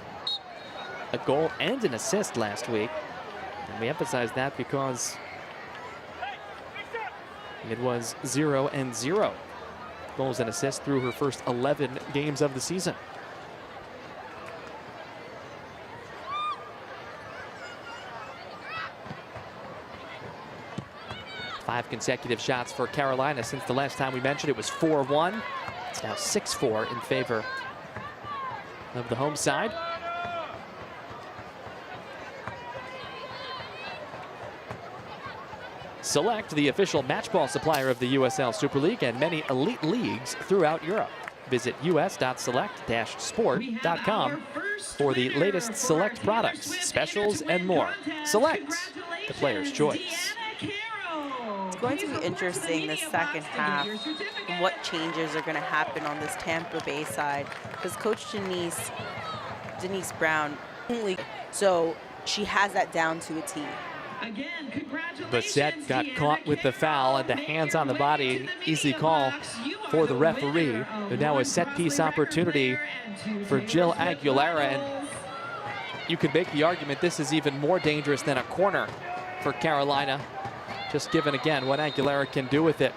a goal and an assist last week. And we emphasize that because it was 0-0 goals and assists through her first 11 games of the season. Five consecutive shots for Carolina since the last time we mentioned it was 4-1. It's now 6-4 in favor of the home side. Select, the official matchball supplier of the USL Super League and many elite leagues throughout Europe. Visit us.select-sport.com for the latest Select products, specials, and more. Select, the player's choice. It's going to be interesting the second half and what changes are going to happen on this Tampa Bay side, because Coach Denise Brown, so she has that down to a T. Again, congratulations. Bassett got caught with the foul and the hands on the body. Easy call for the referee. But now a set piece opportunity for Jill Aguilera. And you could make the argument this is even more dangerous than a corner for Carolina. Just given again what Aguilera can do with it.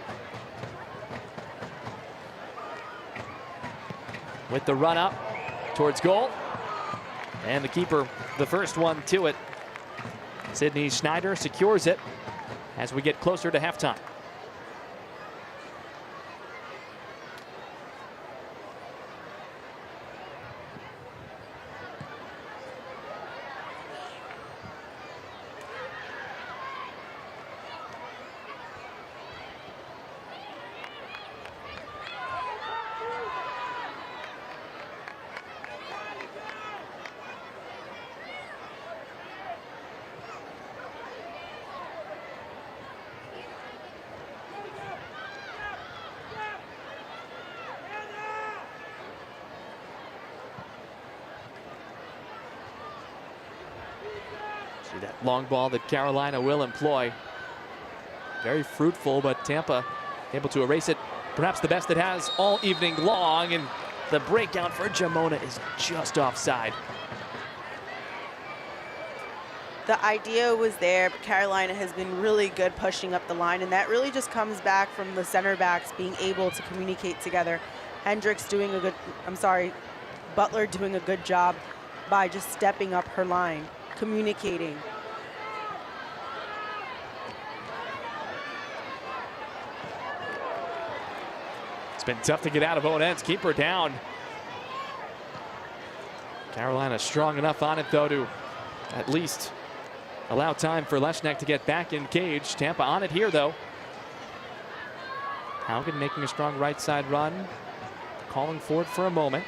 With the run up towards goal. And the keeper, the first one to it. Sydney Schneider secures it as we get closer to halftime. See that long ball that Carolina will employ. Very fruitful, but Tampa able to erase it. Perhaps the best it has all evening long, and the breakout for Jamona is just offside. The idea was there, but Carolina has been really good pushing up the line, and that really just comes back from the center backs being able to communicate together. Hendricks doing a good, Butler doing a good job by just stepping up her line, communicating. It's been tough to get out of Onen's. Keep her down. Carolina strong enough on it, though, to at least allow time for Leshnek to get back in cage. Tampa on it here, though. Haugen making a strong right side run. Calling for it for a moment.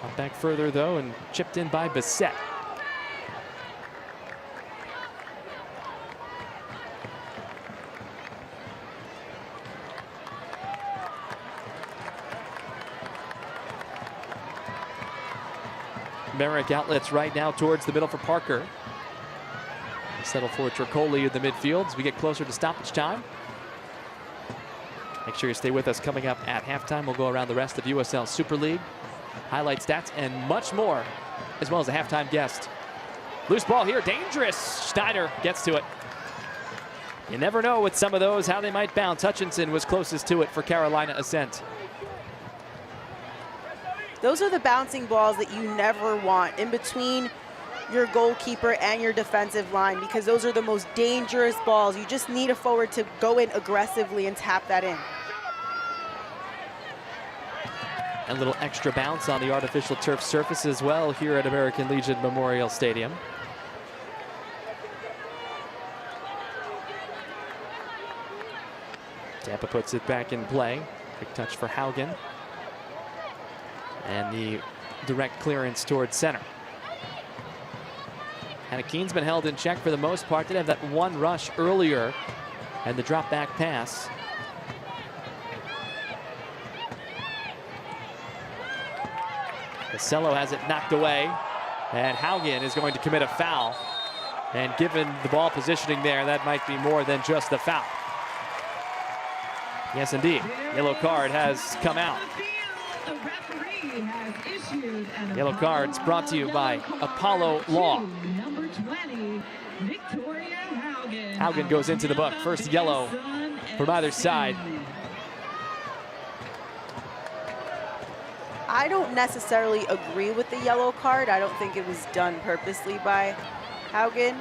Up back further, though, and chipped in by Bassett. Merrick outlets right now towards the middle for Parker. Settle for Tricoli in the midfield as we get closer to stoppage time. Make sure you stay with us. Coming up at halftime, we'll go around the rest of USL Super League, highlight stats, and much more, as well as a halftime guest. Loose ball here, dangerous. Schneider gets to it. You never know with some of those how they might bounce. Hutchinson was closest to it for Carolina Ascent. Those are the bouncing balls that you never want in between your goalkeeper and your defensive line, because those are the most dangerous balls. You just need a forward to go in aggressively and tap that in. A little extra bounce on the artificial turf surface as well here at American Legion Memorial Stadium. Tampa puts it back in play. Quick touch for Haugen. And the direct clearance towards center. Hannah Keene's been held in check for the most part. Did have that one rush earlier and the drop back pass. Casello has it knocked away, and Haugen is going to commit a foul. And given the ball positioning there, that might be more than just a foul. Yes, indeed. Yellow card has come out. Yellow cards brought to you by Apollo Law. Haugen goes into the book. First yellow from either side. I don't necessarily agree with the yellow card. I don't think it was done purposely by Haugen.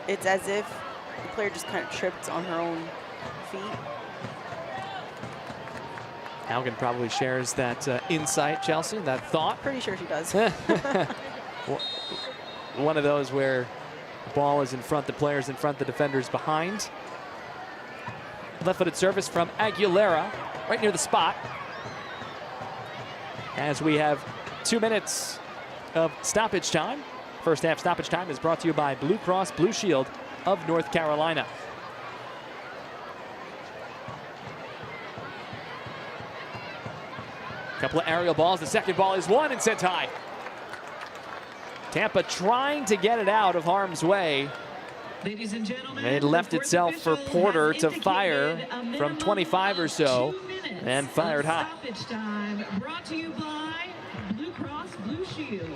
It's as if the player just kind of tripped on her own feet. Haugen probably shares that insight, Chelsea, that thought. Pretty sure she does. One of those where the ball is in front, the player's in front, the defender's behind. Left-footed service from Aguilera, right near the spot. As we have 2 minutes of stoppage time. First half stoppage time is brought to you by Blue Cross Blue Shield of North Carolina. Couple of aerial balls. The second ball is won and sent high. Tampa trying to get it out of harm's way. Ladies and gentlemen, It left itself for Porter to fire from 25 or so, and fired hot. Stoppage time brought to you by Blue Cross Blue Shield.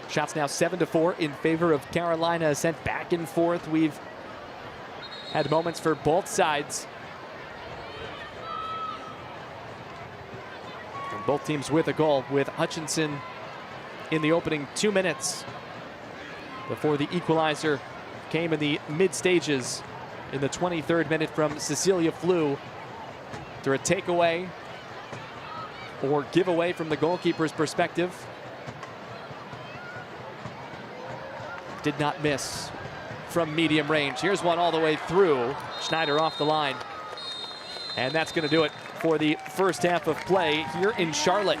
Shots now 7-4 in favor of Carolina. Ascent back and forth. We've had moments for both sides. And both teams with a goal, with Hutchinson in the opening 2 minutes before the equalizer came in the mid stages in the 23rd minute from Cecilia Flew. After a takeaway or giveaway from the goalkeeper's perspective. Did not miss from medium range. Here's one all the way through. Schneider off the line. And that's going to do it for the first half of play here in Charlotte.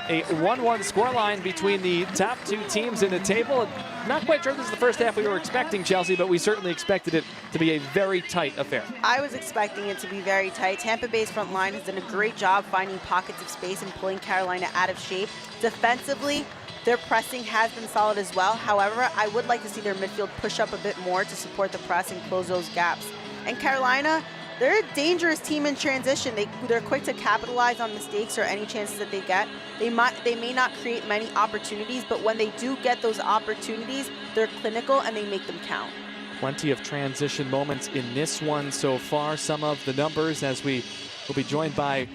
A 1-1 scoreline between the top two teams in the table. Not quite sure this is the first half we were expecting, Chelsea, but we certainly expected it to be a very tight affair. I was expecting it to be very tight. Tampa Bay's front line has done a great job finding pockets of space and pulling Carolina out of shape. Defensively, their pressing has been solid as well. However, I would like to see their midfield push up a bit more to support the press and close those gaps. And Carolina, they're a dangerous team in transition. They're quick to capitalize on mistakes or any chances that they get. They may not create many opportunities, but when they do get those opportunities, they're clinical and they make them count. Plenty of transition moments in this one so far. Some of the numbers as we will be joined by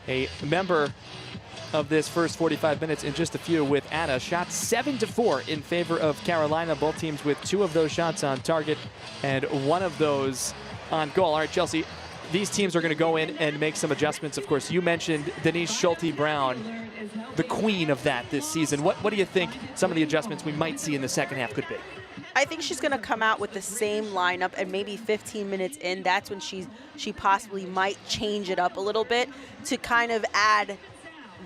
a member of this first 45 minutes in just a few with Anna. Shots 7-4 in favor of Carolina. Both teams with 2 of those shots on target and 1 of those on goal. All right, Chelsea, these teams are going to go in and make some adjustments. Of course, you mentioned Denise Schulte-Brown, the queen of that this season. What do you think some of the adjustments we might see in the second half could be? I think she's going to come out with the same lineup, and maybe 15 minutes in, that's when she possibly might change it up a little bit to kind of add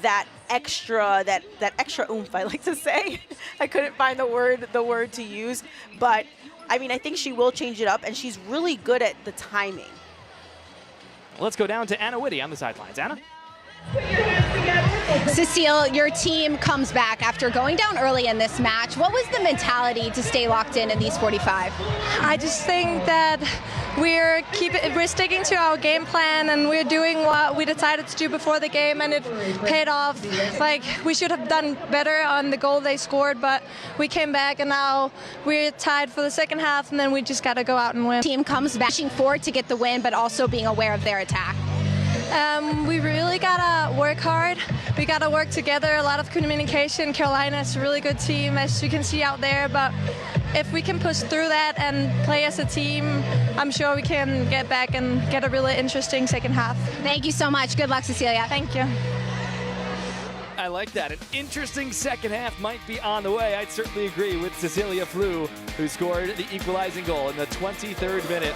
that extra oomph, I like to say. I couldn't find the word to use, but I mean, I think she will change it up, and she's really good at the timing. Let's go down to Anna Whitty on the sidelines. Anna? Cecile, your team comes back after going down early in this match. What was the mentality to stay locked in these 45? I just think that we're sticking to our game plan, and we're doing what we decided to do before the game, and it paid off. Like, we should have done better on the goal they scored, but we came back, and now we're tied for the second half, and then we just got to go out and win. Team comes bashing forward to get the win, but also being aware of their attack. We really gotta work hard. We gotta work together, a lot of communication. Carolina is a really good team, as you can see out there, but if we can push through that and play as a team, I'm sure we can get back and get a really interesting second half. Thank you so much. Good luck, Cecilia. Thank you. I like that. An interesting second half might be on the way. I'd certainly agree with Cecilia Flew, who scored the equalizing goal in the 23rd minute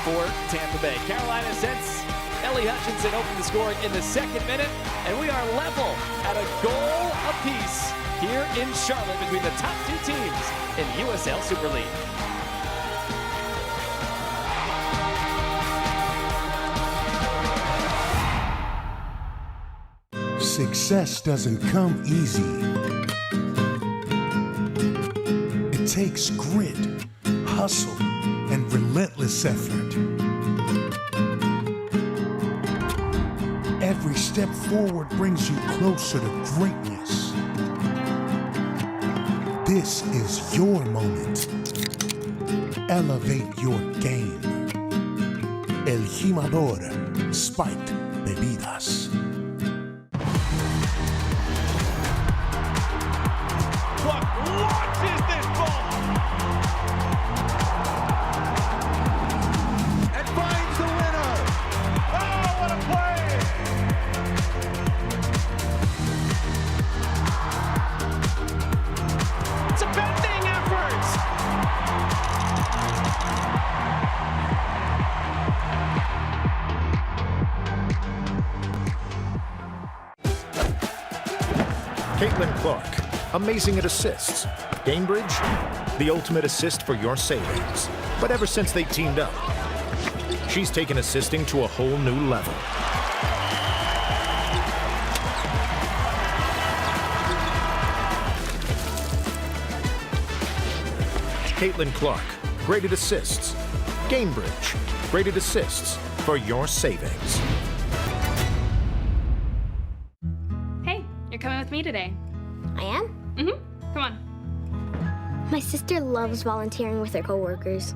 for Tampa Bay. Carolina sends Ellie Hutchinson opened the scoring in the 2nd minute, and we are level at a goal apiece here in Charlotte between the top 2 teams in the USL Super League. Success doesn't come easy. It takes grit, hustle, and relentless effort. Every step forward brings you closer to greatness. This is your moment. Elevate your game. El Jimador Spiked Bebidas. Clark launches this ball and finds the winner. Oh, what a play! It's a bending effort. Caitlin Clark, amazing at assists. Gainbridge, the ultimate assist for your savings. But ever since they teamed up, she's taken assisting to a whole new level. Caitlin Clark, graded assists. Gainbridge, graded assists for your savings. Hey, you're coming with me today. I am? Mm-hmm. Come on. My sister loves volunteering with her coworkers.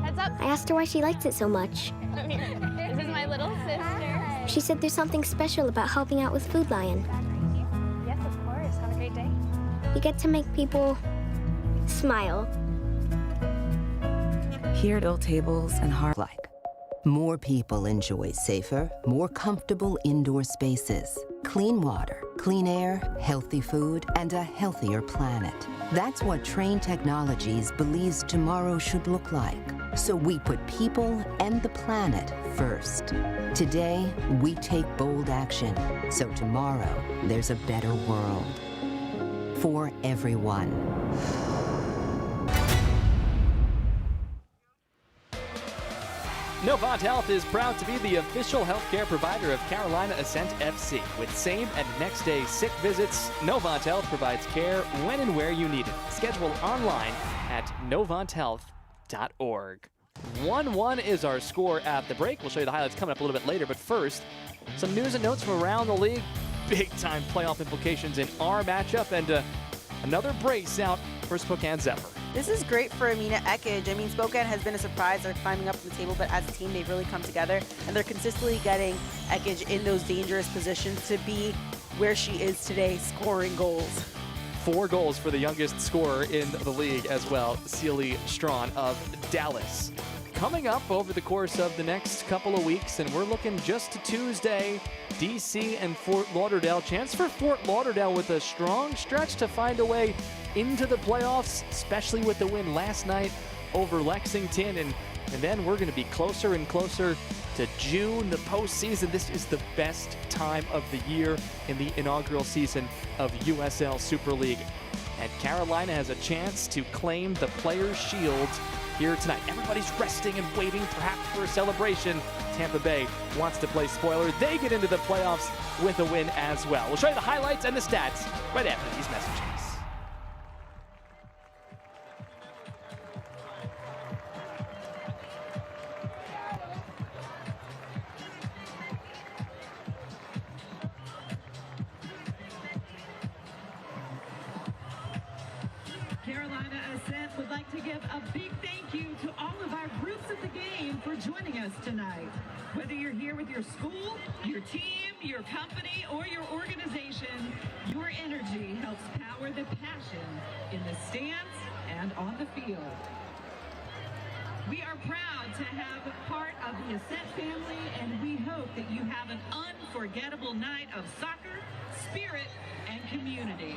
Heads up. I asked her why she likes it so much. This is my little sister. She said there's something special about helping out with Food Lion. Yes, of course. Have a great day. You get to make people smile. Here at Old Tables and Like. More people enjoy safer, more comfortable indoor spaces, clean water, clean air, healthy food, and a healthier planet. That's what Train Technologies believes tomorrow should look like. So we put people and the planet first. Today, we take bold action. So tomorrow, there's a better world. For everyone. Novant Health is proud to be the official healthcare provider of Carolina Ascent FC. With same and next day sick visits, Novant Health provides care when and where you need it. Schedule online at novanthealth.org. 1-1 is our score at the break. We'll show you the highlights coming up a little bit later, but first, some news and notes from around the league. Big-time playoff implications in our matchup, and another brace out for Spokane Zephyr. This is great for Amina Ekage. I mean, Spokane has been a surprise. They're climbing up the table, but as a team, they've really come together, and they're consistently getting Ekage in those dangerous positions to be where she is today, scoring goals. 4 goals for the youngest scorer in the league as well, Celie Strawn of Dallas. Coming up over the course of the next couple of weeks, and we're looking just to Tuesday, DC and Fort Lauderdale. Chance for Fort Lauderdale with a strong stretch to find a way into the playoffs, especially with the win last night over Lexington. And then we're going to be closer and closer to June, the postseason. This is the best time of the year in the inaugural season of USL Super League. And Carolina has a chance to claim the Players' Shield here tonight. Everybody's resting and waiting perhaps for a celebration. Tampa Bay wants to play spoiler. They get into the playoffs with a win as well. We'll show you the highlights and the stats right after these messages. Carolina Ascent would like to give a big thank you to all of our groups at the game for joining us tonight. Whether you're here with your school, your team, your company, or your organization, your energy helps power the passion in the stands and on the field. We are proud to have a part of the Ascent family, and we hope that you have an unforgettable night of soccer, spirit, and community.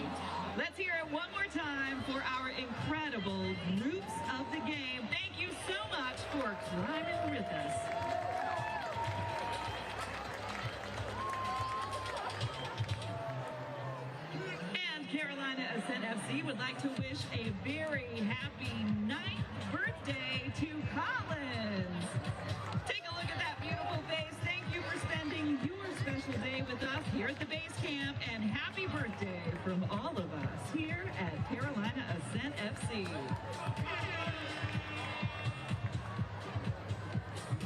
Let's hear it one more time for our incredible groups of the game. Thank you so much for climbing with us. And Carolina Ascent FC would like to wish a very happy 9th birthday to Collins. Take a look at that beautiful face. Thank you for spending your special day with us here at the base camp, and happy birthday from all of us here at Carolina Ascent FC.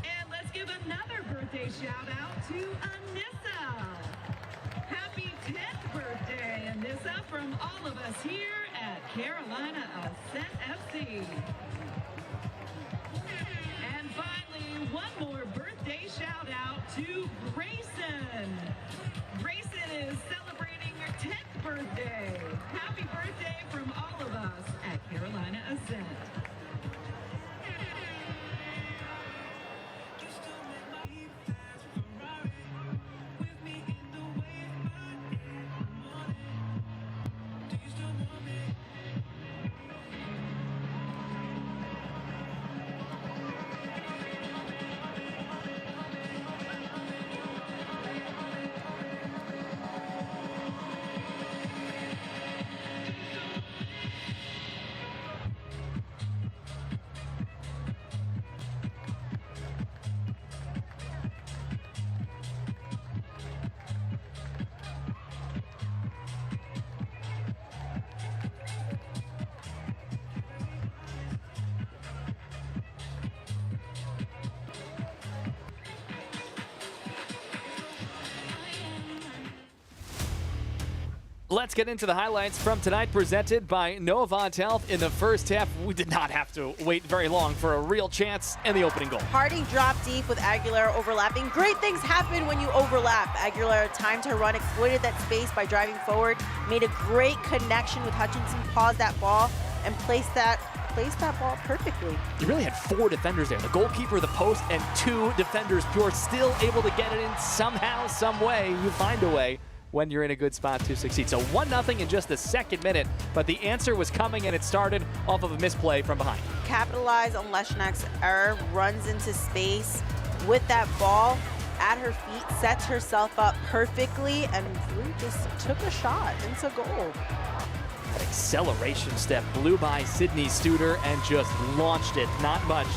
And let's give another birthday shout out to Anissa. Happy 10th birthday, Anissa, from all of us here at Carolina Ascent FC. And finally, one more birthday shout out to Grayson. Grayson is celebrating her 10th birthday. Happy birthday from all of us at Carolina Ascent. Let's get into the highlights from tonight, presented by Novant Health. In the first half, we did not have to wait very long for a real chance in the opening goal. Harding dropped deep with Aguilar overlapping. Great things happen when you overlap. Aguilar timed her run, exploited that space by driving forward, made a great connection with Hutchinson, paused that ball, and placed that ball perfectly. You really had 4 defenders there. The goalkeeper, the post, and 2 defenders. You're still able to get it in somehow, some way. You find a way when you're in a good spot to succeed. So 1-0 in just the second minute, but the answer was coming, and it started off of a misplay from behind. Capitalize on Leshnak's error, runs into space with that ball at her feet, sets herself up perfectly, and really just took a shot into goal. That acceleration step blew by Sydney Studer and just launched it. Not much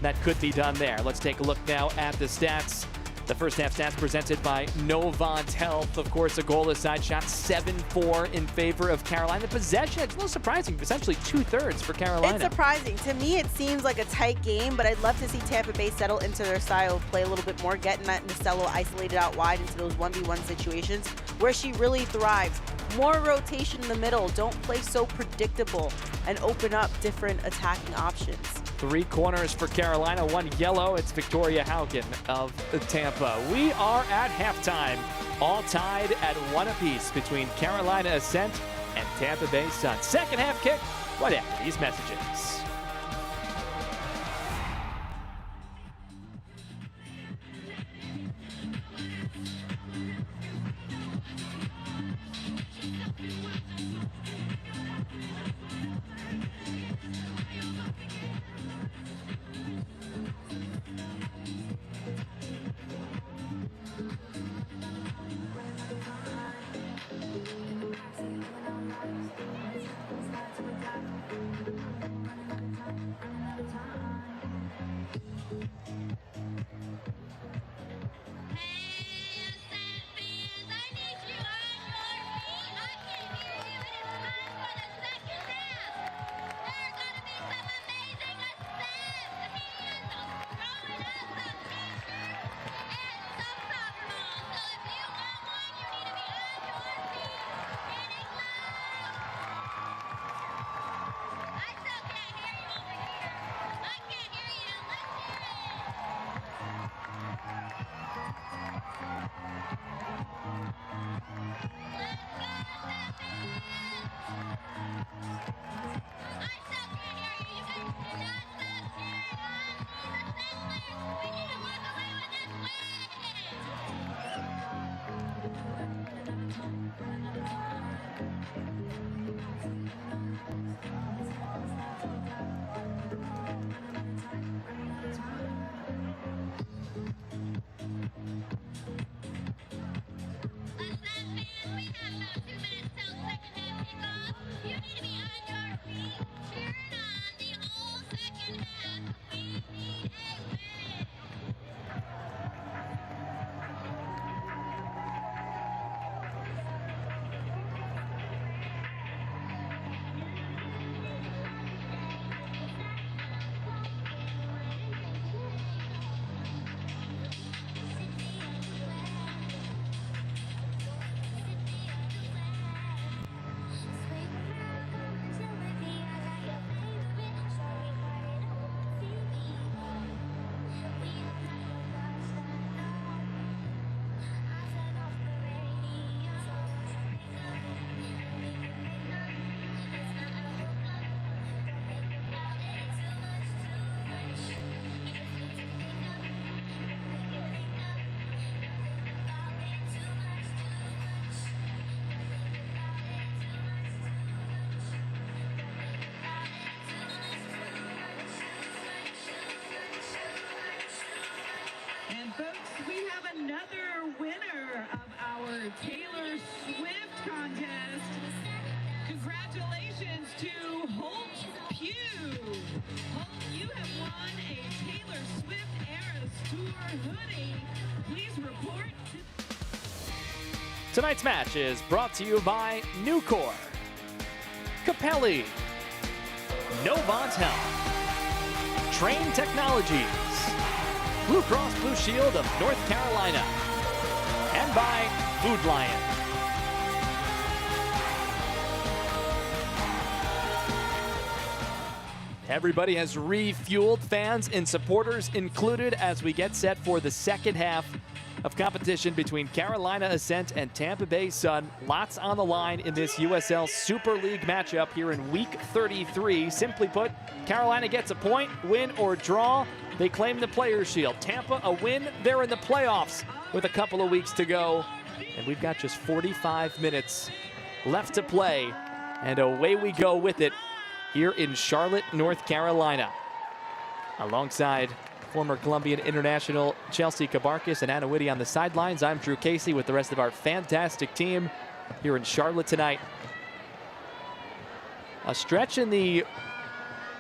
that could be done there. Let's take a look now at the stats. The first half stats presented by Novant Health. Of course, a goalless side, shot 7-4 in favor of Carolina. The possession, it's a little surprising, essentially 2/3 for Carolina. It's surprising. To me, it seems like a tight game, but I'd love to see Tampa Bay settle into their style of play a little bit more, getting Matt Nasello isolated out wide into those 1v1 situations where she really thrives. More rotation in the middle. Don't play so predictable and open up different attacking options. 3 corners for Carolina, 1 yellow. It's Victoria Haugen of Tampa. We are at halftime, all tied at 1 apiece between Carolina Ascent and Tampa Bay Sun. Second half kick, right after these messages. Folks, we have another winner of our Taylor Swift contest. Congratulations to Holt Pugh. Holt, you have won a Taylor Swift Eras Tour hoodie. Please report. Tonight's match is brought to you by Nucor, Capelli, Novant Health, Train Technologies, Blue Cross Blue Shield of North Carolina, and by Food Lion. Everybody has refueled, fans and supporters included, as we get set for the second half of competition between Carolina Ascent and Tampa Bay Sun. Lots on the line in this USL Super League matchup here in week 33. Simply put, Carolina gets a point, win or draw. They claim the Players' Shield. Tampa, a win. They're in the playoffs with a couple of weeks to go. And we've got just 45 minutes left to play. And away we go with it here in Charlotte, North Carolina. Alongside former Colombian international Chelsea Cabarcas and Anna Whitty on the sidelines, I'm Drew Casey with the rest of our fantastic team here in Charlotte tonight. A stretch in the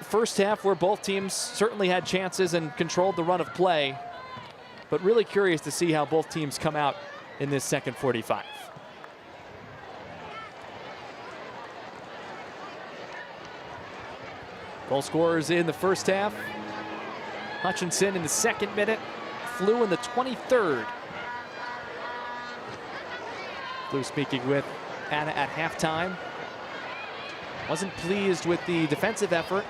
first half where both teams certainly had chances and controlled the run of play, but really curious to see how both teams come out in this second 45. Goal scorers in the first half. Hutchinson in the 2nd minute, Flew in the 23rd. Flew speaking with Anna at halftime. Wasn't pleased with the defensive effort,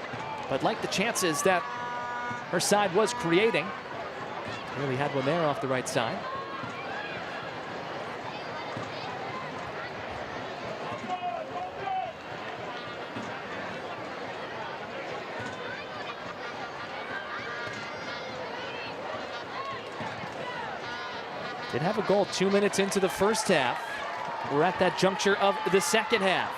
but liked the chances that her side was creating. Really had one there off the right side. Did have a goal 2 minutes into the first half. We're at that juncture of the second half.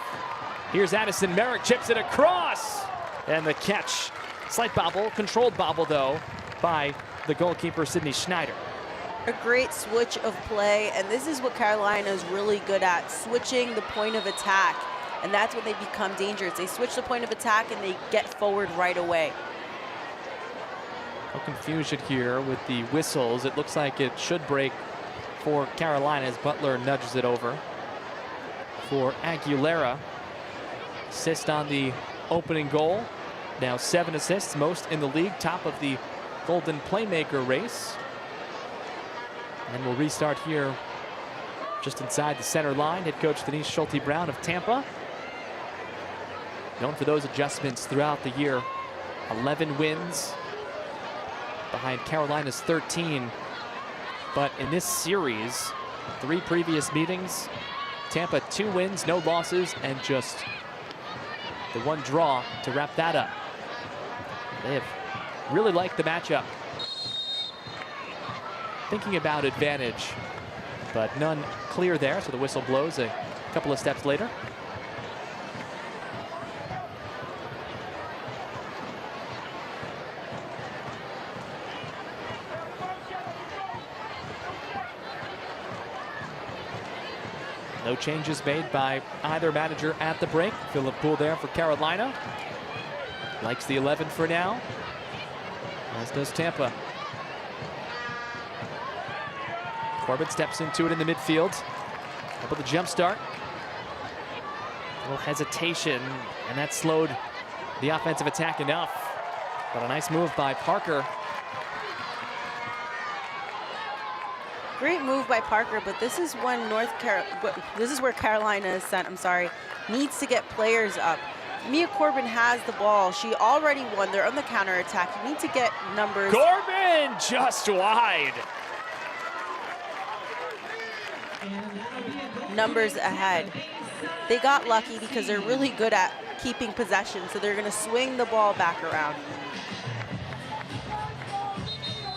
Here's Addison Merrick, chips it across. And the catch. Slight bobble, controlled bobble though, by the goalkeeper, Sydney Schneider. A great switch of play, and this is what Carolina is really good at, switching the point of attack. And that's when they become dangerous. They switch the point of attack and they get forward right away. No confusion here with the whistles. It looks like it should break for Carolina as Butler nudges it over for Aguilera. Assist on the opening goal. Now 7 assists, most in the league, top of the Golden Playmaker race. And we'll restart here just inside the center line. Head coach Denise Schulte-Brown of Tampa, known for those adjustments throughout the year. 11 wins behind Carolina's 13. But in this series, 3 previous meetings, Tampa 2 wins, no losses, and just the 1 draw to wrap that up. They have really liked the matchup. Thinking about advantage, but none clear there, so the whistle blows a couple of steps later. No changes made by either manager at the break. Philip Poole there for Carolina. Likes the 11 for now, as does Tampa. Corbin steps into it in the midfield. Able to jump start. A little hesitation, and that slowed the offensive attack enough. But a nice move by Parker. Great move by Parker, but this is when this is where Carolina Ascent, needs to get players up. Mia Corbin has the ball. She already won. They're on the counter attack. You need to get numbers. Corbin just wide. Numbers ahead. They got lucky because they're really good at keeping possession, so they're going to swing the ball back around.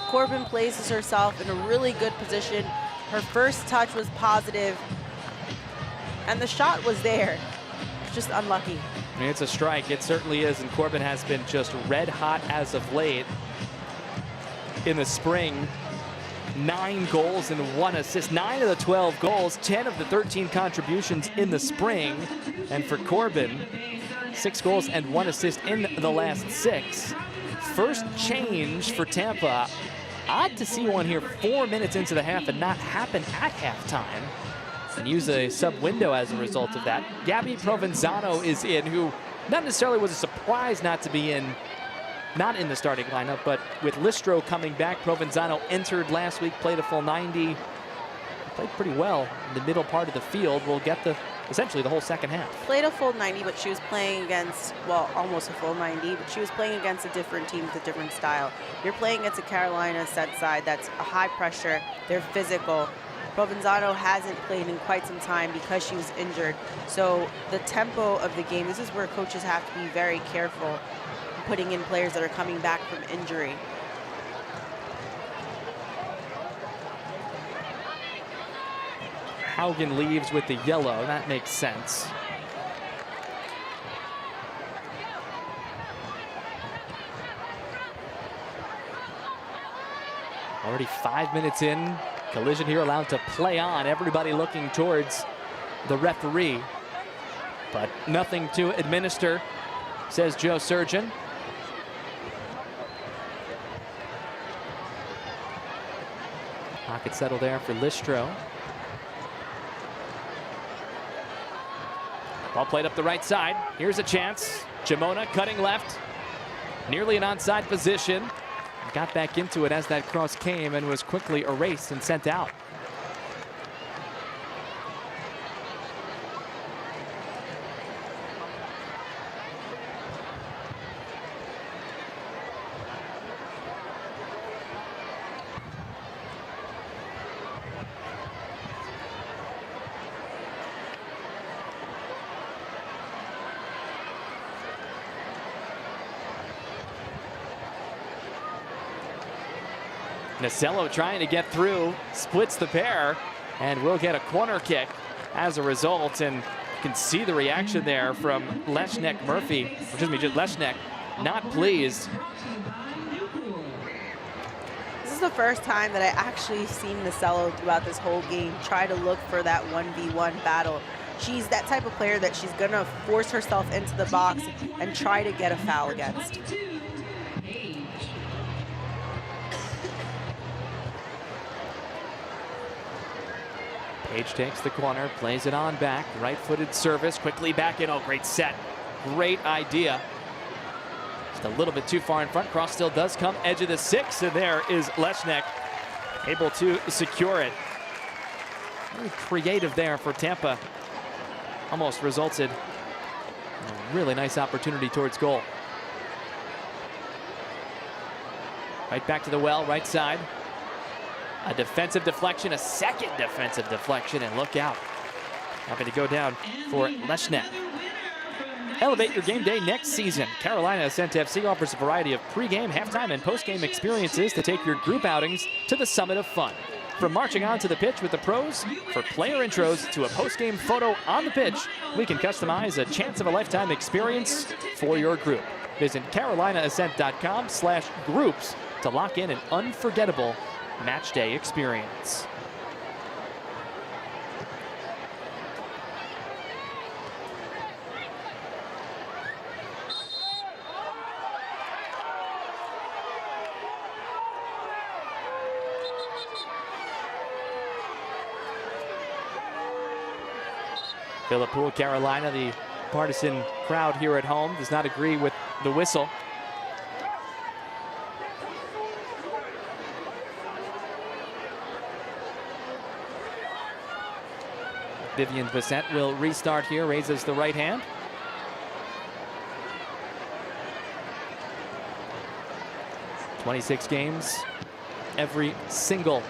Corbin places herself in a really good position. Her first touch was positive, and the shot was there. Just unlucky. I mean, it's a strike. It certainly is, and Corbin has been just red hot as of late. In the spring, 9 goals and 1 assist. 9 of the 12 goals, 10 of the 13 contributions in the spring. And for Corbin, 6 goals and 1 assist in the last 6. First change for Tampa. Odd to see one here 4 minutes into the half and not happen at halftime. And use a sub window as a result of that. Gabby Provenzano is in, who not necessarily was a surprise not to be in, not in the starting lineup, but with Listro coming back, Provenzano entered last week, played a full 90. Played pretty well in the middle part of the field. We'll get the essentially the whole second half. Played a full 90, but she was playing against, well, almost a full 90, but she was playing against a different team with a different style. You're playing against a Carolina set side that's a high pressure, they're physical. Provenzano hasn't played in quite some time because she was injured. So the tempo of the game, this is where coaches have to be very careful putting in players that are coming back from injury. Haugen leaves with the yellow. That makes sense. Already 5 minutes in. Collision here allowed to play on. Everybody looking towards the referee. But nothing to administer, says Joe Surgeon. Pocket settle there for Listro. Ball played up the right side. Here's a chance. Jamona cutting left. Nearly an onside position. Got back into it as that cross came and was quickly erased and sent out. Nasello trying to get through, splits the pair, and will get a corner kick as a result. And you can see the reaction there from Leshnek Murphy, excuse me, just Leshnek, not pleased. This is the first time that I actually seen Nasello throughout this whole game try to look for that 1v1 battle. She's that type of player that she's gonna force herself into the box and try to get a foul against. Page takes the corner, plays it on back, right-footed service, quickly back in. Oh, great set, great idea. Just a little bit too far in front. Cross still does come, edge of the 6, and there is Leshnek able to secure it. Very creative there for Tampa. Almost resulted in a really nice opportunity towards goal. Right back to the well, right side. A defensive deflection, a second defensive deflection, and look out. Having to go down for Leshnek. Elevate your game day next season. Carolina Ascent FC offers a variety of pre-game, halftime, and post-game experiences to take your group outings to the summit of fun. From marching on to the pitch with the pros, for player intros to a post-game photo on the pitch, we can customize a chance-of-a-lifetime experience for your group. Visit carolinaascent.com/groups to lock in an unforgettable match day experience. Philippool, Carolina, the partisan crowd here at home, does not agree with the whistle. Vivian Bissett will restart here, raises the right hand. "26 games, every single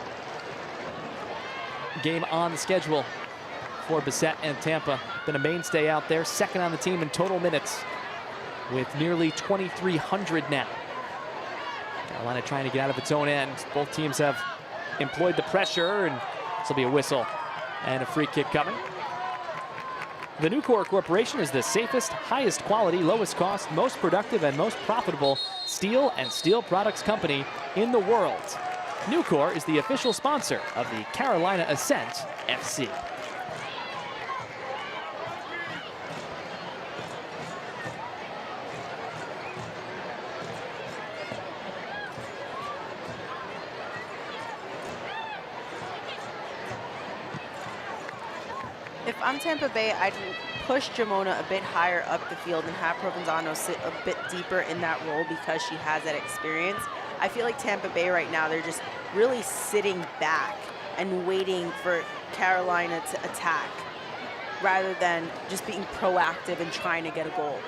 game on the schedule for Bissett and Tampa. Been a mainstay out there, second on the team in total minutes with nearly 2,300 now. Carolina trying to get out of its own end. Both teams have employed the pressure, and this will be a whistle and a free kick coming. The Nucor Corporation is the safest, highest quality, lowest cost, most productive, and most profitable steel and steel products company in the world. Nucor is the official sponsor of the Carolina Ascent FC. If I'm Tampa Bay, I'd push Jamona a bit higher up the field and have Provenzano sit a bit deeper in that role because she has that experience. I feel like Tampa Bay right now, they're just really sitting back and waiting for Carolina to attack. rather than just being proactive and trying to get a goal.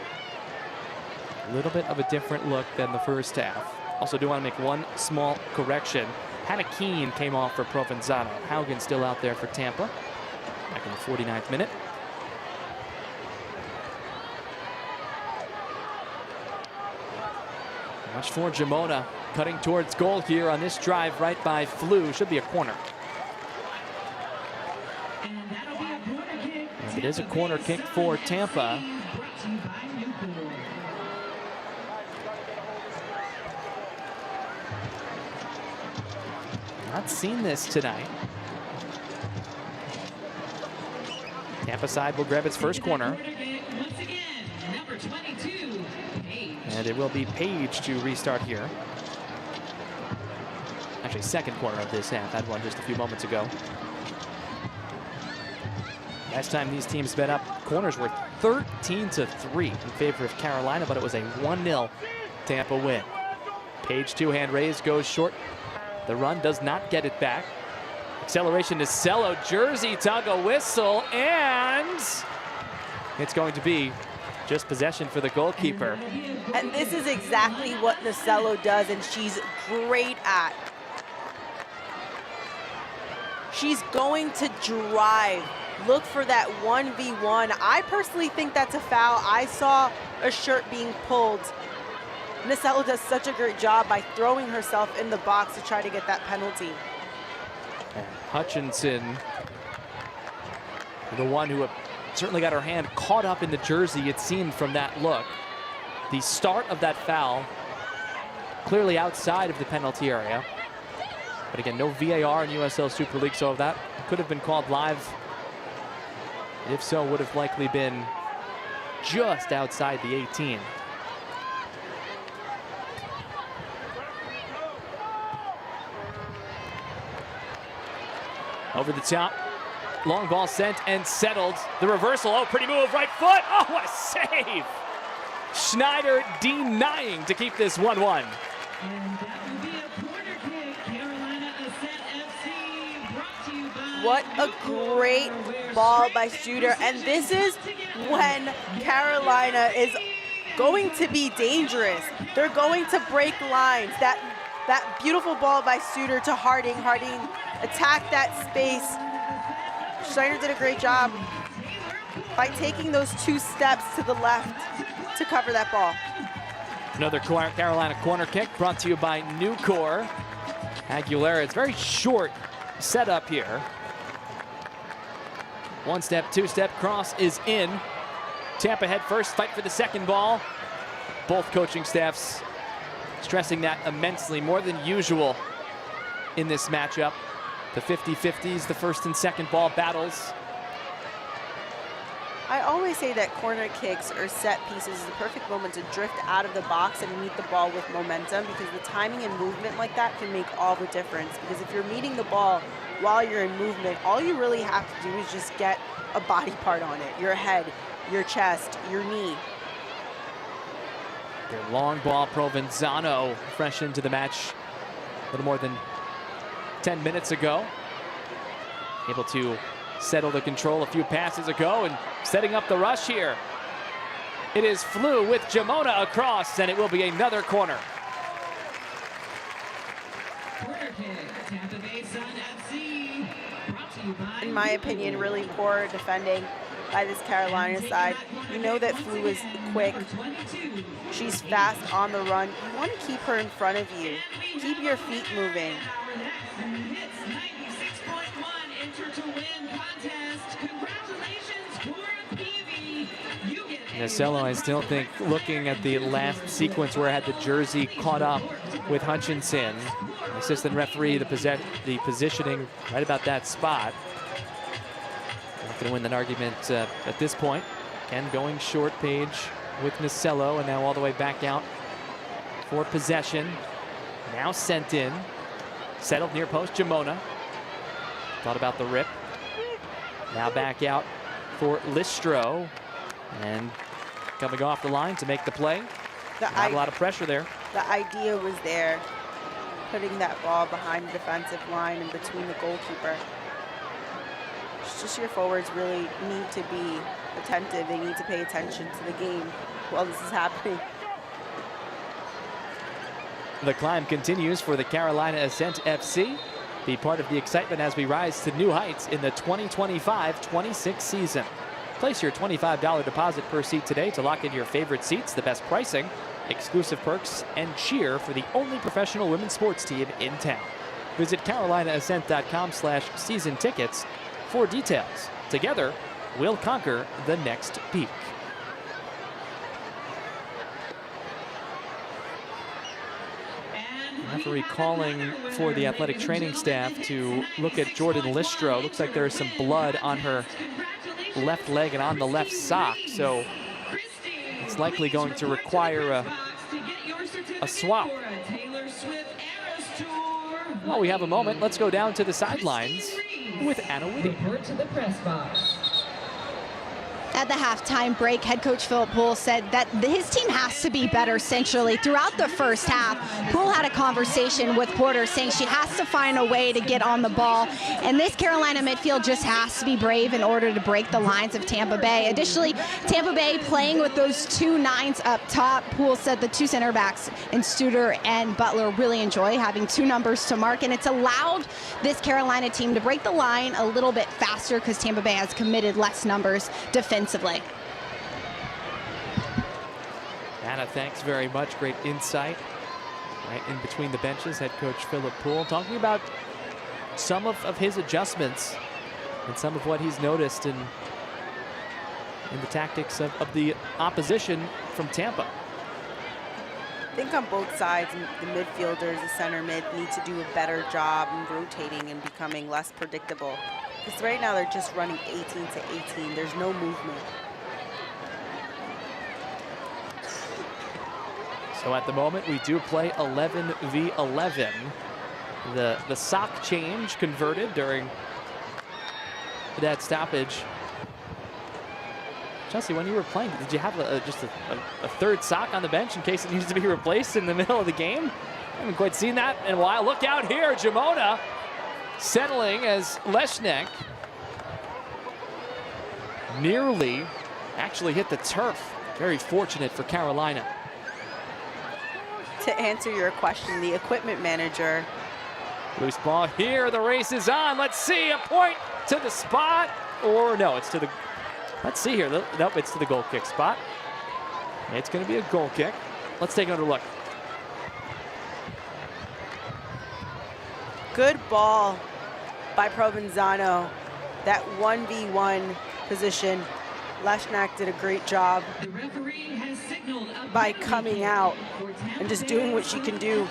A little bit of a different look than the first half. Also do want to make one small correction. Hannah Keene came off for Provenzano. Haugen still out there for Tampa. Back in the 49th minute. Watch for Jamona cutting towards goal here on this drive right by Flew. Should be a corner. And it is a corner kick for Tampa. Not seen this tonight. Tampa side will grab its first corner. And it will be Page to restart here. Actually, second corner of this half. Had one just a few moments ago. Last time these teams met up, corners were 13-3 in favor of Carolina, but it was a 1-0 Tampa win. Page two-hand raise goes short. The run does not get it back. Acceleration to Cello, jersey tug a whistle, and it's going to be just possession for the goalkeeper. And this is exactly what Nacello does, and she's great at. She's going to drive, look for that 1v1. I personally think that's a foul. I saw a shirt being pulled. Nacello does such a great job by throwing herself in the box to try to get that penalty. And Hutchinson, the one who certainly got her hand caught up in the jersey, it seemed from that look. The start of that foul, clearly outside of the penalty area. But again, no VAR in USL Super League, so that could have been called live. If so, would have likely been just outside the 18. Over the top, long ball sent and settled. The reversal, oh, pretty move, right foot. Oh, what a save! Schneider denying to keep this 1-1. What a great ball by Studer. And this is when Carolina is going to be dangerous. They're going to break lines. That beautiful ball by Studer to Harding. Harding attacked that space. Schneider did a great job by taking those 2 steps to the left to cover that ball. Another Carolina corner kick brought to you by Nucor. Aguilera, it's very short setup here. 1-step, 2-step, cross is in. Tampa head first, fight for the second ball. Both coaching staffs stressing that immensely, more than usual in this matchup. The 50-50s, the first and second ball battles. I always say that corner kicks or set pieces is the perfect moment to drift out of the box and meet the ball with momentum, because the timing and movement like that can make all the difference. Because if you're meeting the ball while you're in movement, all you really have to do is just get a body part on it. Your head, your chest, your knee. Their long ball, Provenzano, fresh into the match a little more than 10 minutes ago. Able to settle the control a few passes ago and setting up the rush here. It is Flew with Jamona across, and it will be another corner. In my opinion, really poor defending by this Carolina side. You know that Flew is quick. She's fast on the run. You want to keep her in front of you. Keep your feet moving. Nacello, I still think, looking at the last sequence where I had the jersey caught up with Hutchinson. Assistant referee, the positioning right about that spot. Not going to win that argument at this point. Again, going short, Page with Nacello, and now all the way back out for possession. Now sent in. Settled near post, Jamona. Thought about the rip. Now back out for Listro. And coming off the line to make the play. Not a lot of pressure there. The idea was there. Putting that ball behind the defensive line and between the goalkeeper. just your forwards really need to be attentive. They need to pay attention to the game while this is happening. The climb continues for the Carolina Ascent FC. Be part of the excitement as we rise to new heights in the 2025-26 season. Place your $25 deposit per seat today to lock in your favorite seats, the best pricing, exclusive perks, and cheer for the only professional women's sports team in town. Visit carolinaascent.com/season tickets for details. Together, we'll conquer the next peak. Referee calling for the athletic training staff to look at Jordan Listro. Looks like there's some blood on her left leg and on the left sock, so it's likely going to require a swap. While we have a moment, let's go down to the sidelines with Anna Whitty. At the halftime break, head coach Philip Poole said that his team has to be better centrally. Throughout the first half, Poole had a conversation with Porter saying she has to find a way to get on the ball. And this Carolina midfield just has to be brave in order to break the lines of Tampa Bay. Additionally, Tampa Bay playing with those 2 9s up top. Poole said the 2 center backs in Studer and Butler really enjoy having 2 numbers to mark. And it's allowed this Carolina team to break the line a little bit faster because Tampa Bay has committed less numbers defensively. Anna, thanks very much. Great insight right in between the benches. Head coach Philip Poole talking about some of his adjustments and some of what he's noticed in the tactics of the opposition from Tampa. I think on both sides, the midfielders, the center mid, need to do a better job in rotating and becoming less predictable. Because right now they're just running 18 to 18. There's no movement. So at the moment, we do play 11v11. The sock change converted during that stoppage. Chelsea, when you were playing, did you have just a third sock on the bench in case it needs to be replaced in the middle of the game? I haven't quite seen that in a while. Look out here, Jamona settling as Leshnek nearly actually hit the turf. Very fortunate for Carolina. To answer your question, the equipment manager. Loose ball here, the race is on. Let's see, a point to the spot, or no, it's to the, let's see here. Nope, it's to the goal kick spot. It's gonna be a goal kick. Let's take another look. Good ball by Provenzano. That 1v1 position. Leshnak did a great job by coming out and just doing what she can do.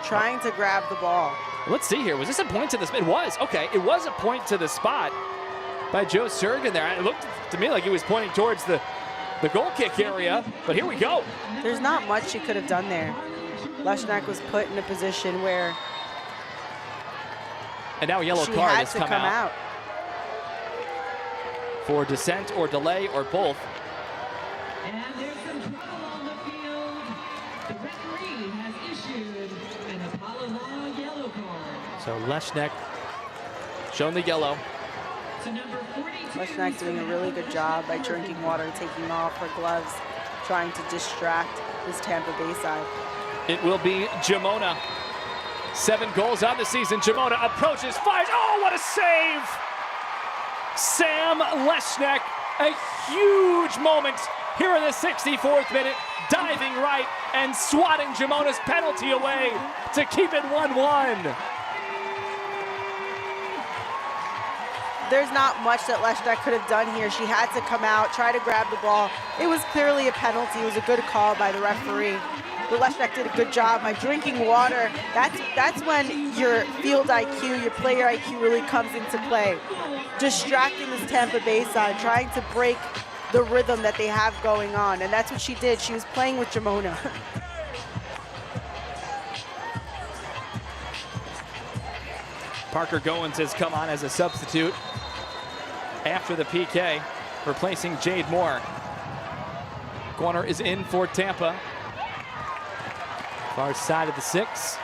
Trying to grab the ball. Let's see here. Was this a point to the spot? It was. Okay, it was a point to the spot by Joe Sergen there. It looked to me like he was pointing towards the goal kick area, but here we go. There's not much she could have done there. Leshnak was put in a position where and now a yellow card has come out for dissent or delay or both. And there's some trouble on the field. The referee has issued an Apollo yellow card. So Leshnek shown the yellow. So number 42. Leshnak doing a really good job by drinking water, taking off her gloves, trying to distract this Tampa Bay side. It will be Jamona. 7 goals on the season. Jamona approaches, fires. Oh, what a save! Sam Leshnek, a huge moment here in the 64th minute, diving right and swatting Jamona's penalty away to keep it 1-1. There's not much that Leshnek could have done here. She had to come out, try to grab the ball. It was clearly a penalty. It was a good call by the referee. But Leshnek did a good job by drinking water. That's when your field IQ, your player IQ really comes into play. Distracting this Tampa Bay side, trying to break the rhythm that they have going on. And that's what she did. She was playing with Jamona. Parker Goins has come on as a substitute after the PK, replacing Jade Moore. Corner is in for Tampa. Far side of the 6.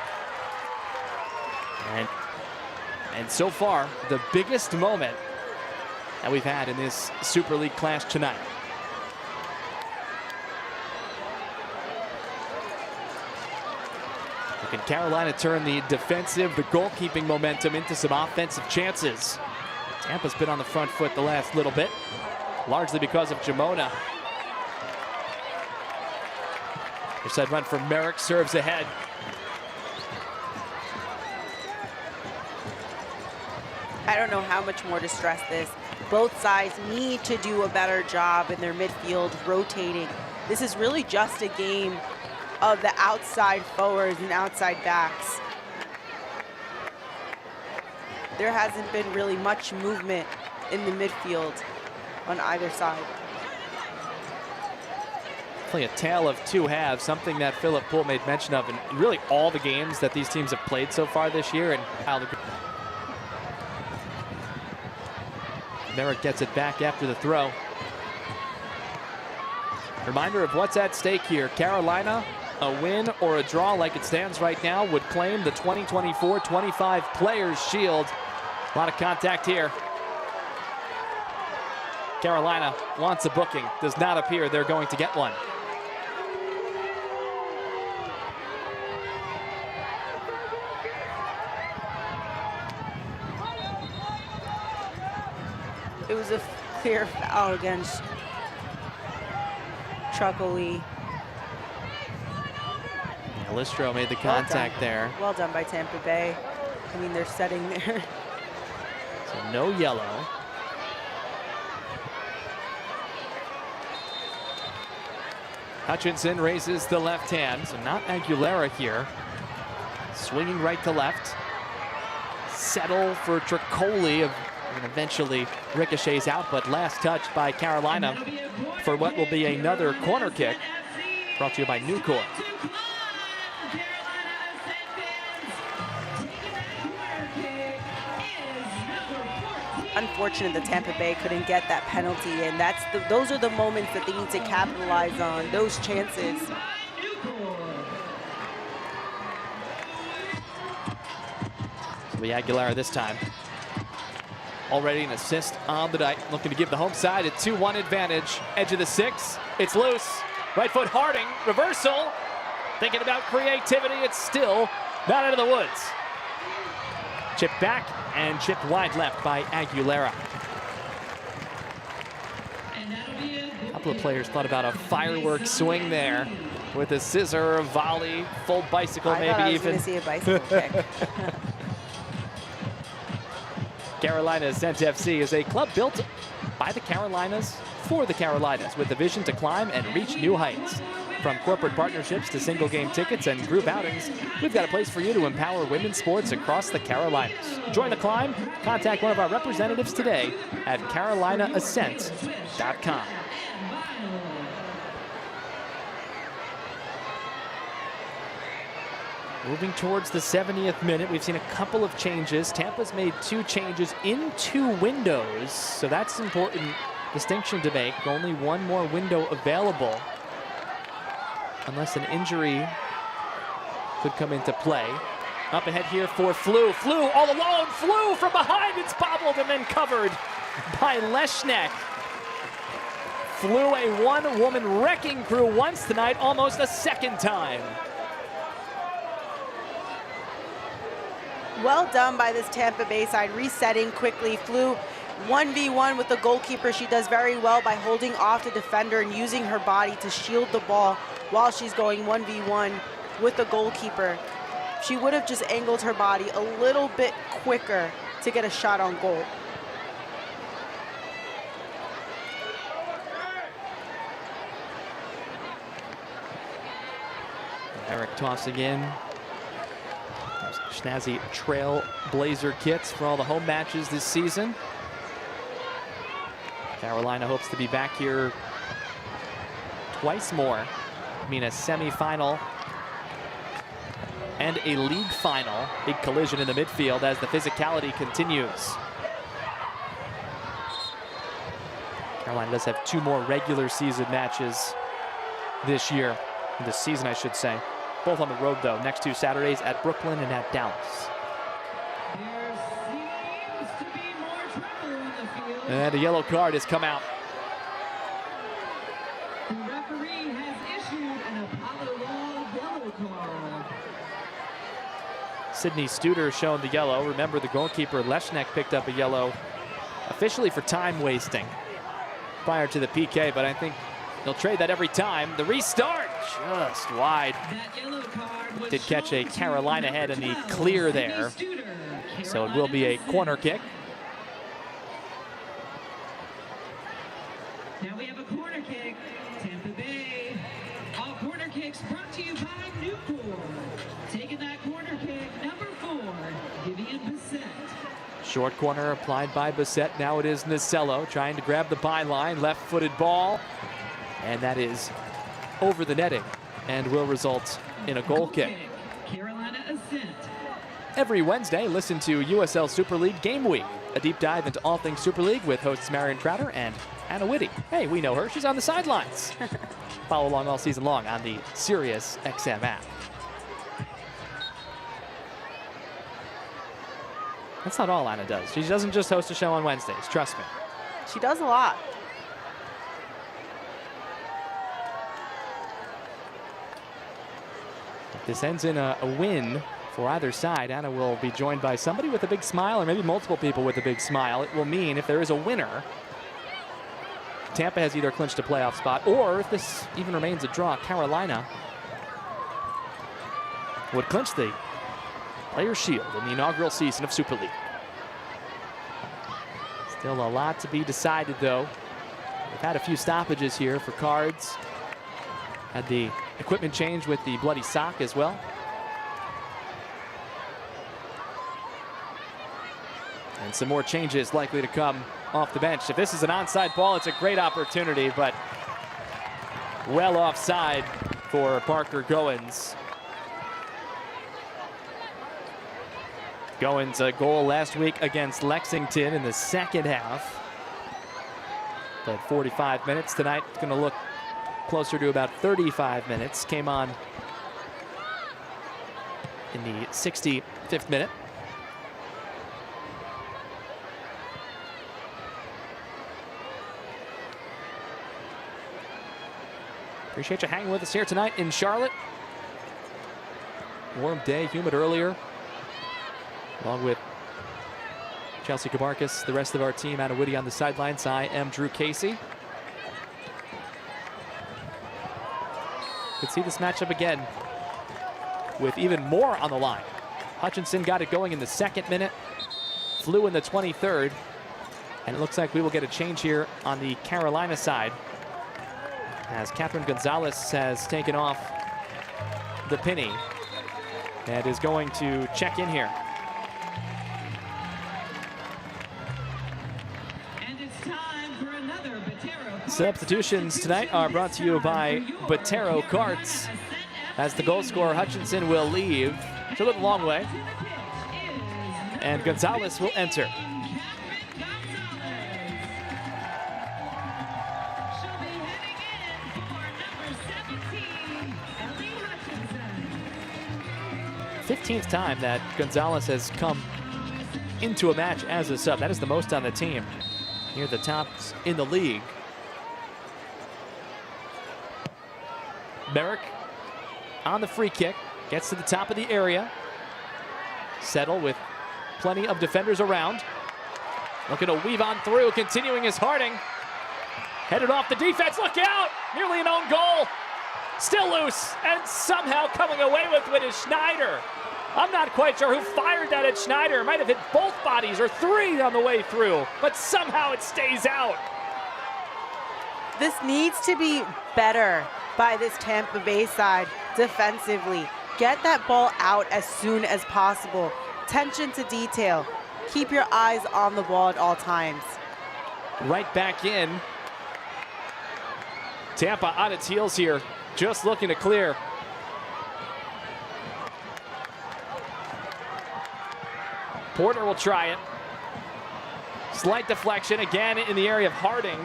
And so far, the biggest moment that we've had in this Super League clash tonight. Can Carolina turn the defensive, the goalkeeping momentum into some offensive chances? Tampa's been on the front foot the last little bit, largely because of Jamona. Your side run for Merrick, serves ahead. I don't know how much more to stress this. Both sides need to do a better job in their midfield rotating. This is really just a game of the outside forwards and outside backs. There hasn't been really much movement in the midfield on either side. Definitely a tale of two halves, something that Philip Poole made mention of in really all the games that these teams have played so far this year. And how Merrick gets it back after the throw. Reminder of what's at stake here. Carolina, a win or a draw like it stands right now would claim the 2024-25 Players' Shield. A lot of contact here. Carolina wants a booking. Does not appear they're going to get one. It was a clear foul against Truckoli. Listro made the contact there. Well done by Tampa Bay. I mean, they're setting there. So no yellow. Hutchinson raises the left hand, so not Aguilera here. Swinging right to left. Settle for Truckoli, and eventually ricochets out, but last touch by Carolina for what will be another corner kick. Brought to you by Nucor. Unfortunate that Tampa Bay couldn't get that penalty in. Those are the moments that they need to capitalize on, those chances. So the Aguilera this time. Already an assist on the night, looking to give the home side a 2-1 advantage. Edge of the 6, it's loose. Right foot Harding, reversal. Thinking about creativity, it's still not out of the woods. Chip back and chipped wide left by Aguilera. A couple of players thought about a fireworks swing there with a scissor, volley, full bicycle, maybe I even. was going to see a bicycle kick. Carolina Ascent FC is a club built by the Carolinas for the Carolinas with a vision to climb and reach new heights. From corporate partnerships to single game tickets and group outings, we've got a place for you to empower women's sports across the Carolinas. Join the climb. Contact one of our representatives today at carolinaascent.com. Moving towards the 70th minute, we've seen a couple of changes. Tampa's made 2 changes in 2 windows, so that's an important distinction to make. Only 1 more window available, unless an injury could come into play. Up ahead here for Flew. Flew all alone. Flew from behind. It's bobbled and then covered by Leshnek. Flew a 1-woman wrecking crew once tonight, almost a second time. Well done by this Tampa Bay side, resetting quickly. Flew 1v1 with the goalkeeper. She does very well by holding off the defender and using her body to shield the ball while she's going 1v1 with the goalkeeper. She would have just angled her body a little bit quicker to get a shot on goal. Eric tossing in. Snazzy Trail Blazer kits for all the home matches this season. Carolina hopes to be back here twice more. I mean, a semifinal and a league final. Big collision in the midfield as the physicality continues. Carolina does have 2 more regular season matches this year. This season, I should say. Both on the road, though. Next 2 Saturdays at Brooklyn and at Dallas. And a yellow card has come out. The referee has issued an Apollo Law yellow card. Sydney Studer shown the yellow. Remember, the goalkeeper Leshnek picked up a yellow officially for time wasting prior to the PK, but I think they'll trade that every time. The restart just wide. Did catch a Carolina head in the clear there. So it will be a corner kick. Now we have a corner kick, Tampa Bay. All corner kicks brought to you by Newport. Taking that corner kick, number 4, Vivian Bissett. Short corner applied by Bissett. Now it is Nicello trying to grab the byline. Left-footed ball. And that is over the netting and will result in a goal kick. Carolina Ascent. Every Wednesday, listen to USL Super League Game Week, a deep dive into all things Super League with hosts Marion Crowder and Anna Whitty. Hey, we know her. She's on the sidelines. Follow along all season long on the Sirius XM app. That's not all Anna does. She doesn't just host a show on Wednesdays, trust me. She does a lot. If this ends in a win for either side, Anna will be joined by somebody with a big smile, or maybe multiple people with a big smile. It will mean if there is a winner, Tampa has either clinched a playoff spot, or if this even remains a draw, Carolina would clinch the Players' Shield in the inaugural season of Super League. Still a lot to be decided, though. We've had a few stoppages here for cards. Had the equipment change with the bloody sock as well. And some more changes likely to come off the bench. If this is an onside ball, it's a great opportunity, but well offside for Parker Goins. Goins a goal last week against Lexington in the second half. Played 45 minutes tonight. It's going to look closer to about 35 minutes. Came on in the 65th minute. Appreciate you hanging with us here tonight in Charlotte. Warm day, humid earlier. Along with Chelsea Kabarkis, the rest of our team, Anna Whitty on the sidelines. I am Drew Casey. Could see this matchup again with even more on the line. Hutchinson got it going in the 2nd minute, flew in the 23rd, and it looks like we will get a change here on the Carolina side as Catherine Gonzalez has taken off the penny and is going to check in here. Substitutions tonight are brought to you by Botero Carts. As the goal scorer, Hutchinson will leave. She'll go the long way. And Gonzalez will enter. The 15th time that Gonzalez has come into a match as a sub. That is the most on the team. Near the tops in the league. Merrick on the free kick, gets to the top of the area. Settle with plenty of defenders around. Looking to weave on through, continuing his Harding. Headed off the defense, look out! Nearly an own goal. Still loose, and somehow coming away with it is Schneider. I'm not quite sure who fired that at Schneider. Might have hit both bodies or 3 on the way through, but somehow it stays out. This needs to be better by this Tampa Bay side defensively. Get that ball out as soon as possible. Attention to detail. Keep your eyes on the ball at all times. Right back in. Tampa on its heels here, just looking to clear. Porter will try it. Slight deflection again in the area of Harding.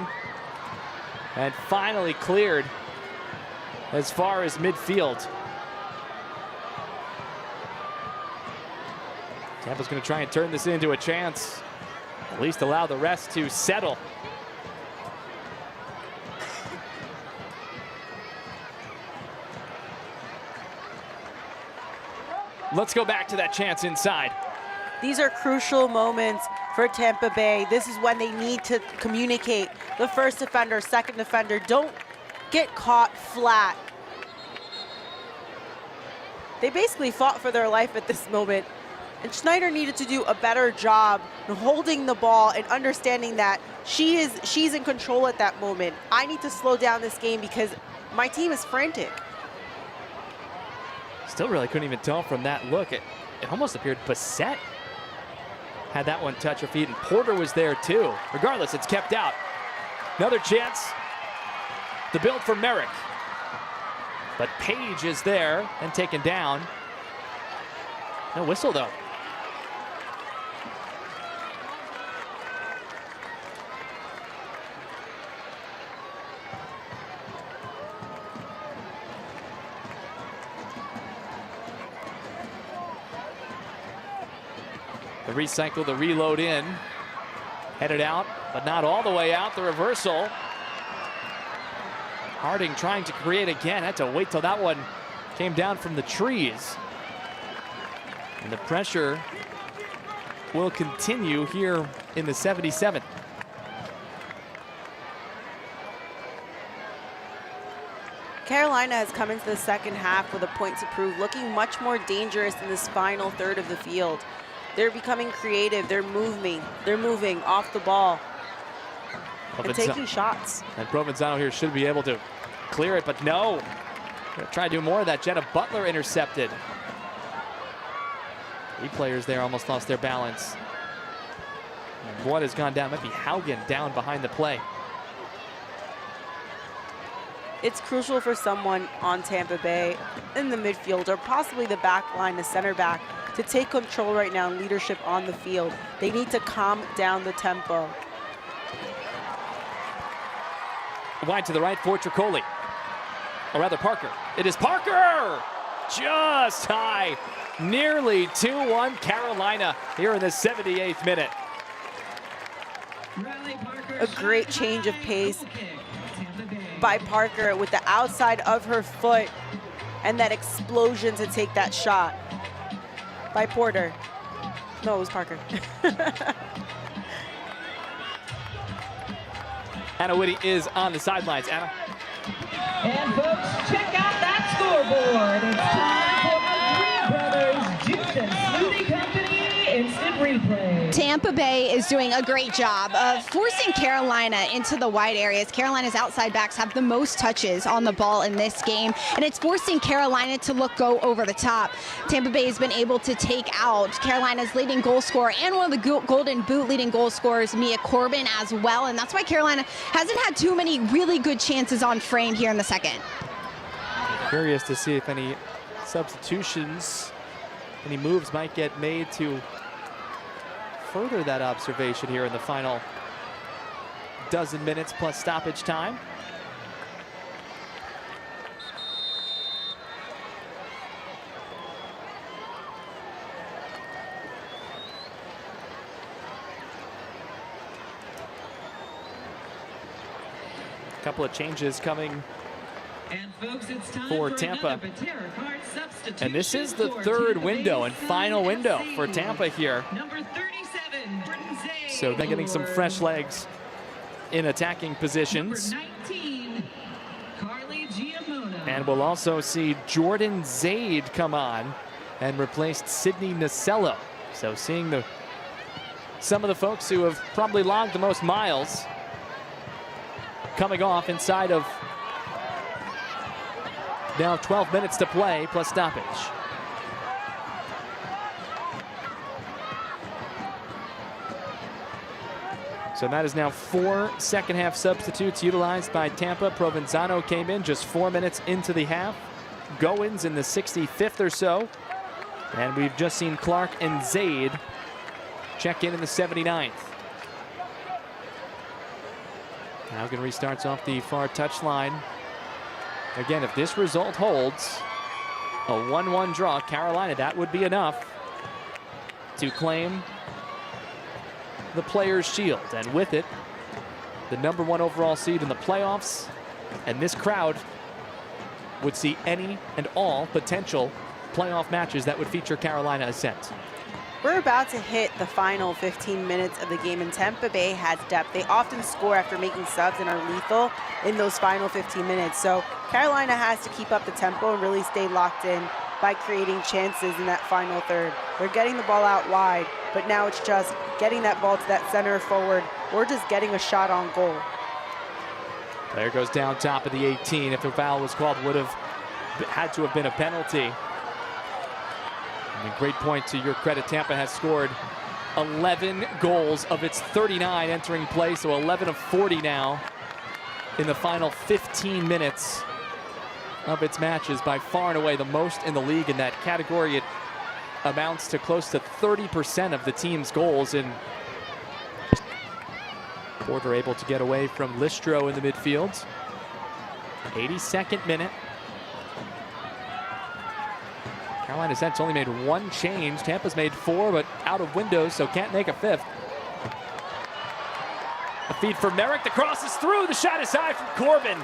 And finally cleared as far as midfield. Tampa's going to try and turn this into a chance. At least allow the rest to settle. Let's go back to that chance inside. These are crucial moments for Tampa Bay. This is when they need to communicate. The first defender, second defender, don't get caught flat. They basically fought for their life at this moment. And Schneider needed to do a better job holding the ball and understanding that she's in control at that moment. I need to slow down this game because my team is frantic. Still really couldn't even tell from that look. It almost appeared Bassett had that one touch her feet, and Porter was there too. Regardless, it's kept out. Another chance. The build for Merrick. But Page is there and taken down. No whistle though. The recycle, the reload in. Headed out, but not all the way out. The reversal. Harding trying to create again. Had to wait till that one came down from the trees. And the pressure will continue here in the 77th. Carolina has come into the second half with a point to prove, looking much more dangerous in this final third of the field. They're becoming creative, they're moving off the ball and taking shots. And Provenzano here should be able to clear it, but no. Gonna try to do more of that. Jenna Butler intercepted. 3 players there almost lost their balance. And one has gone down, might be Haugen down behind the play. It's crucial for someone on Tampa Bay in the midfield or possibly the back line, the center back, to take control right now and leadership on the field. They need to calm down the tempo. Wide to the right for Tricoli. Or rather Parker. It is Parker! Just high. Nearly 2-1 Carolina here in the 78th minute. A great change of pace by Parker with the outside of her foot and that explosion to take that shot by Porter. No, it was Parker. Anna Whitty is on the sidelines. Anna. And folks, check out that scoreboard. It's time for the Green Brothers Juice and Smoothie Company Instant Replay. Tampa Bay is doing a great job of forcing Carolina into the wide areas. Carolina's outside backs have the most touches on the ball in this game, and it's forcing Carolina to go over the top. Tampa Bay has been able to take out Carolina's leading goal scorer and one of the Golden Boot leading goal scorers, Mia Corbin, as well, and that's why Carolina hasn't had too many really good chances on frame here in the second. Curious to see if any substitutions, any moves might get made to further that observation here in the final dozen minutes plus stoppage time. A couple of changes coming for Tampa. And this is the third window and final window for Tampa here. So they're getting some fresh legs in attacking positions. And we'll also see Jordan Zaid come on and replaced Sydney Nasello. So seeing some of the folks who have probably logged the most miles coming off inside of now 12 minutes to play plus stoppage. So that is now 4 second half substitutes utilized by Tampa. Provenzano came in just 4 minutes into the half. Goins in the 65th or so. And we've just seen Clark and Zaid check in the 79th. Haugen restarts off the far touchline. Again, if this result holds, a 1-1 draw, Carolina, that would be enough to claim the Players' Shield. And with it, the #1 overall seed in the playoffs. And this crowd would see any and all potential playoff matches that would feature Carolina Ascent. We're about to hit the final 15 minutes of the game, and Tampa Bay has depth. They often score after making subs and are lethal in those final 15 minutes. So Carolina has to keep up the tempo and really stay locked in by creating chances in that final third. They're getting the ball out wide, but now it's just getting that ball to that center forward or just getting a shot on goal. Player goes down top of the 18. If a foul was called, would have had to have been a penalty. And a great point to your credit, Tampa has scored 11 goals of its 39 entering play, so 11 of 40 now in the final 15 minutes of its matches. By far and away the most in the league in that category. It amounts to close to 30% of the team's goals. And Porter able to get away from Listro in the midfield. 82nd minute. Carolina Ascent's only made 1 change. Tampa's made 4, but out of windows, so can't make a 5th. A feed for Merrick. The cross is through. The shot is high from Corbin.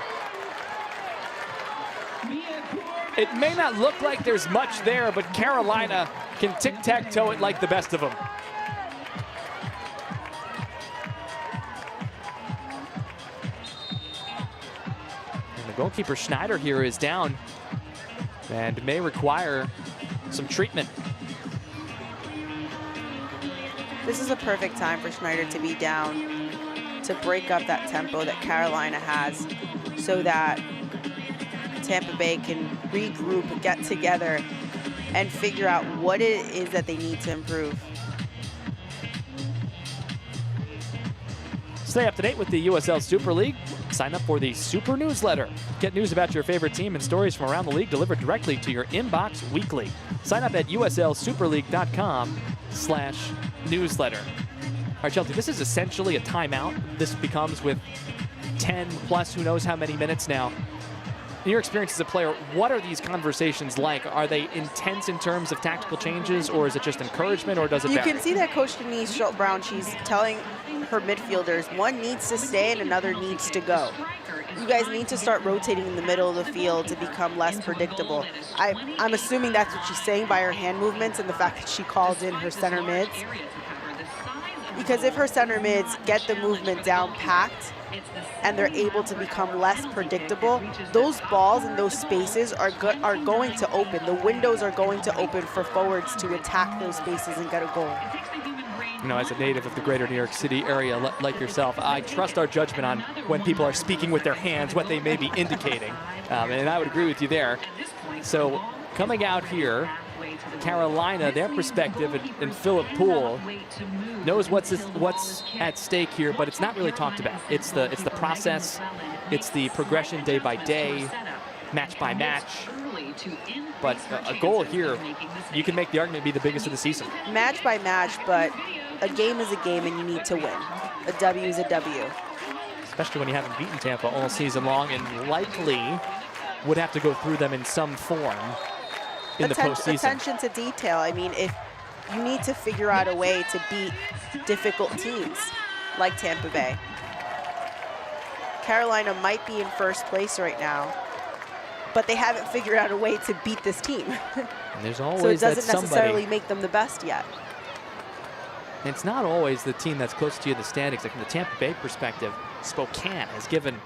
It may not look like there's much there, but Carolina can tic-tac-toe it like the best of them. And the goalkeeper Schneider here is down and may require some treatment. This is a perfect time for Schneider to be down, to break up that tempo that Carolina has so that Tampa Bay can regroup, get together, and figure out what it is that they need to improve. Stay up to date with the USL Super League. Sign up for the Super Newsletter. Get news about your favorite team and stories from around the league delivered directly to your inbox weekly. Sign up at uslsuperleague.com/newsletter. All right, Chelsea, this is essentially a timeout. This becomes with 10 plus who knows how many minutes now. In your experience as a player, what are these conversations like? Are they intense in terms of tactical changes, or is it just encouragement, or does it vary? You can see that Coach Denise Schultz-Brown, she's telling her midfielders, one needs to stay and another needs to go. You guys need to start rotating in the middle of the field to become less predictable. I'm assuming that's what she's saying by her hand movements and the fact that she called in her center mids. Because if her center mids get the movement down packed and they're able to become less predictable, those balls and those spaces are going to open. The windows are going to open for forwards to attack those spaces and get a goal. You know, as a native of the greater New York City area like yourself, I trust our judgment on when people are speaking with their hands, what they may be indicating. And I would agree with you there. So coming out here, Carolina, their perspective, and Philip Poole knows what's at stake here, but it's not really talked about. It's the process, it's the progression day by day, match by match. But a goal here, you can make the argument be the biggest of the season. Match by match, but a game is a game and you need to win. A W is a W. Especially when you haven't beaten Tampa all season long and likely would have to go through them in some form in the postseason. Attention to detail. I mean, if you need to figure out a way to beat difficult teams like Tampa Bay. Carolina might be in first place right now, but they haven't figured out a way to beat this team. And there's always so it doesn't that necessarily make them the best yet. It's not always the team that's close to you in the standings. Like from the Tampa Bay perspective, Spokane has given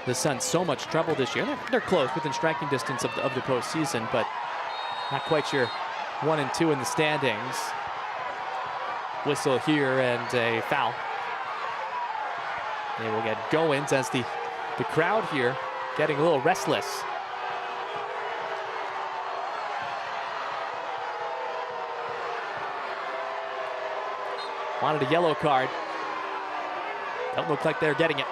the Suns so much trouble this year. They're close, within striking distance of the postseason, but not quite your 1 and 2 in the standings. Whistle here and a foul. They will get Goins as the crowd here getting a little restless. Wanted a yellow card. Don't look like they're getting it.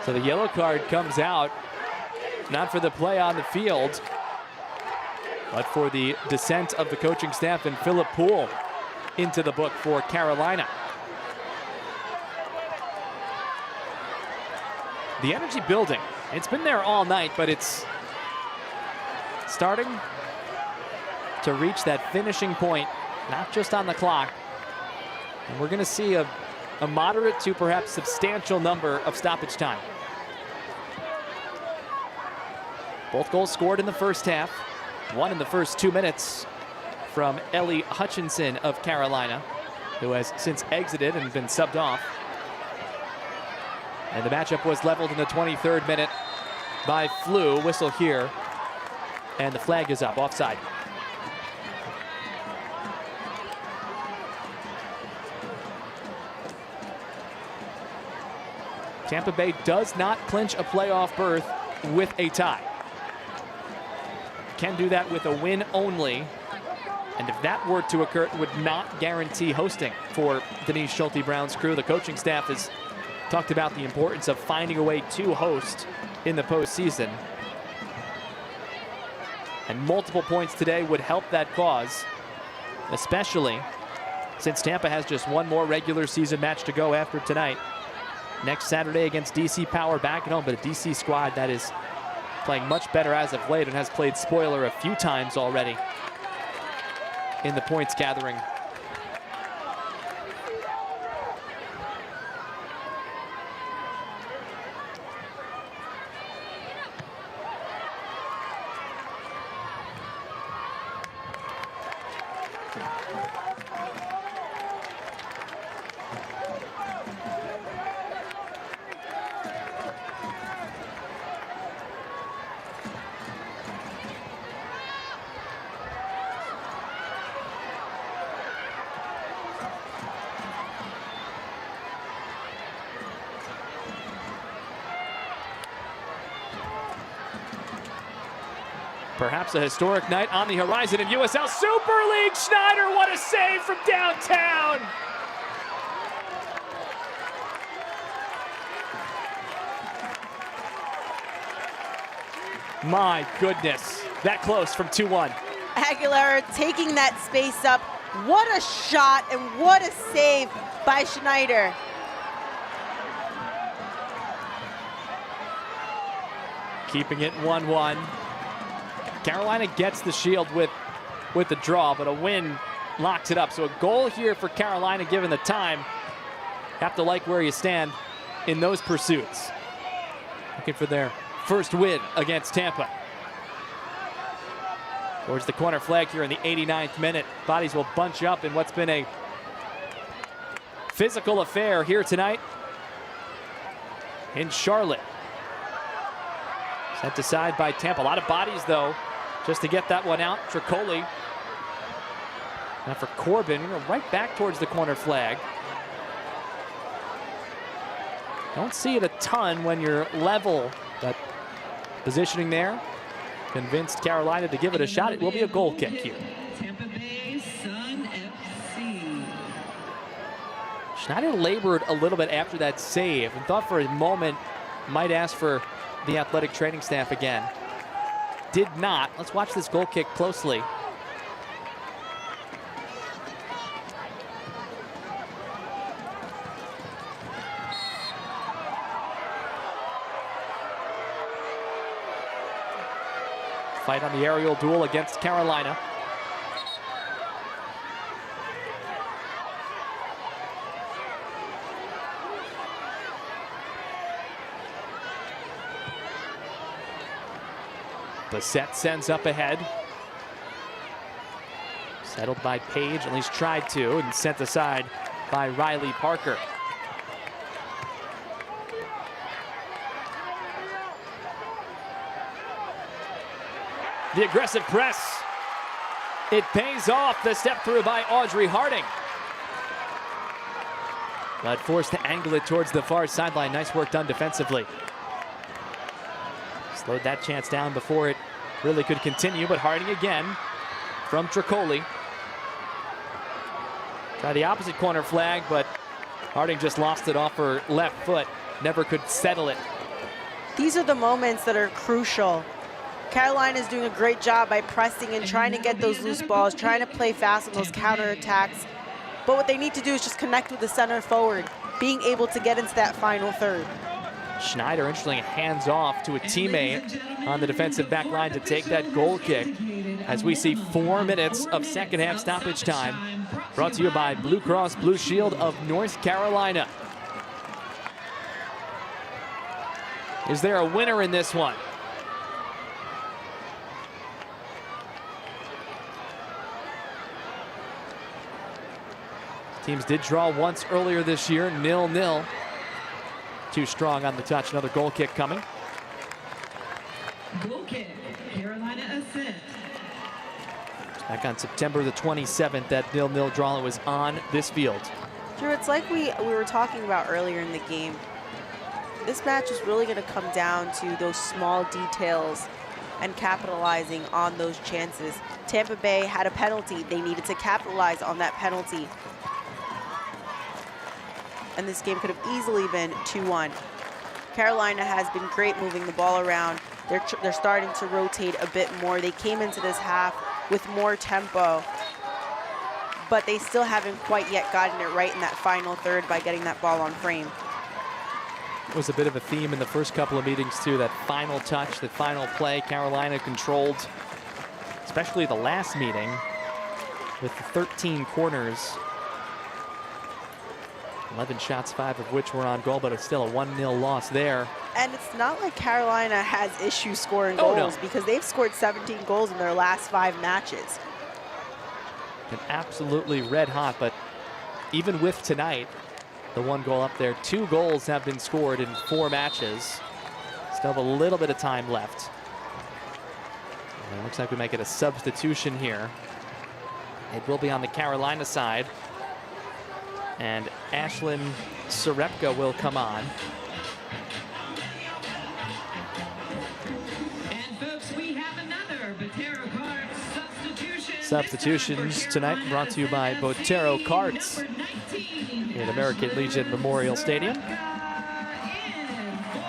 So the yellow card comes out Not for the play on the field, but for the descent of the coaching staff and Philip Poole into the book for Carolina. The energy building. It's been there all night, but it's starting to reach that finishing point, not just on the clock. And we're going to see a moderate to perhaps substantial number of stoppage time. Both goals scored in the first half. One in the first 2 minutes from Ellie Hutchinson of Carolina, who has since exited and been subbed off. And the matchup was leveled in the 23rd minute by Flew. Whistle here, and the flag is up, offside. Tampa Bay does not clinch a playoff berth with a tie. Can do that with a win only. And if that were to occur, it would not guarantee hosting for Denise Schulte-Brown's crew. The coaching staff has talked about the importance of finding a way to host in the postseason. And multiple points today would help that cause, especially since Tampa has just one more regular season match to go after tonight. Next Saturday against DC Power back at home, but a DC squad that is playing much better as of late and has played spoiler a few times already in the points gathering. Perhaps a historic night on the horizon in USL Super League. Schneider, what a save from downtown! My goodness, that close from 2-1. Aguilera taking that space up. What a shot and what a save by Schneider. Keeping it 1-1. Carolina gets the shield with the draw, but a win locks it up. So a goal here for Carolina given the time. Have to like where you stand in those pursuits. Looking for their first win against Tampa. Towards the corner flag here in the 89th minute. Bodies will bunch up in what's been a physical affair here tonight in Charlotte. Sent aside by Tampa. A lot of bodies, though, just to get that one out. Tricoli. Now for Corbin, right back towards the corner flag. Don't see it a ton when you're level, but positioning there convinced Carolina to give it a shot. It will be a goal kick here. Tampa Bay Sun FC. Schneider labored a little bit after that save and thought for a moment might ask for the athletic training staff again. Did not. Let's watch this goal kick closely. Fight on the aerial duel against Carolina. Bassett sends up ahead. Settled by Page, at least tried to, and sent aside by Riley Parker. The aggressive press. It pays off. The step through by Audrey Harding. But forced to angle it towards the far sideline. Nice work done defensively. Slowed that chance down before it really could continue, but Harding again from Tricoli. Tried the opposite corner flag, but Harding just lost it off her left foot. Never could settle it These are the moments that are crucial. Carolina is doing a great job by pressing and trying to get those loose balls, trying to play fast on those counterattacks. But what they need to do is just connect with the center forward, being able to get into that final third. Schneider, interestingly, hands off to a teammate on the defensive back line to take that goal kick. As we see 4 minutes of second half stoppage time. Brought to you by Blue Cross Blue Shield of North Carolina. Is there a winner in this one? Teams did draw once earlier this year, 0-0. Too strong on the touch, another goal kick coming. Goal kick, Carolina Ascent. Back on September the 27th, that 0-0 draw was on this field. Drew, it's like we were talking about earlier in the game. This match is really going to come down to those small details and capitalizing on those chances. Tampa Bay had a penalty. They needed to capitalize on that penalty. And this game could have easily been 2-1. Carolina has been great moving the ball around. They're starting to rotate a bit more. They came into this half with more tempo, but they still haven't quite yet gotten it right in that final third by getting that ball on frame. It was a bit of a theme in the first couple of meetings too, that final touch, that final play. Carolina controlled, especially the last meeting with the 13 corners. 11 shots, 5 of which were on goal, but it's still a 1-0 loss there. And it's not like Carolina has issues scoring goals, because they've scored 17 goals in their last 5 matches. Been absolutely red hot, but even with tonight, the 1 goal up there, 2 goals have been scored in 4 matches. Still have a little bit of time left. And it looks like we might get a substitution here. It will be on the Carolina side. And Ashlyn Sarepka will come on. And folks, we have another Botero Cards substitution. Substitutions tonight brought to you by Botero Cards here at American Legion Memorial Stadium.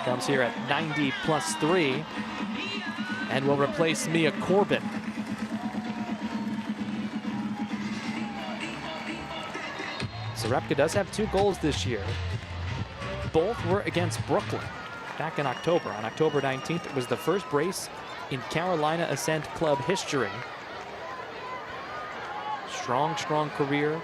Comes here at 90+3 and will replace Mia Corbin. Sarepka does have 2 goals this year. Both were against Brooklyn back in October. On October 19th, it was the first brace in Carolina Ascent Club history. Strong career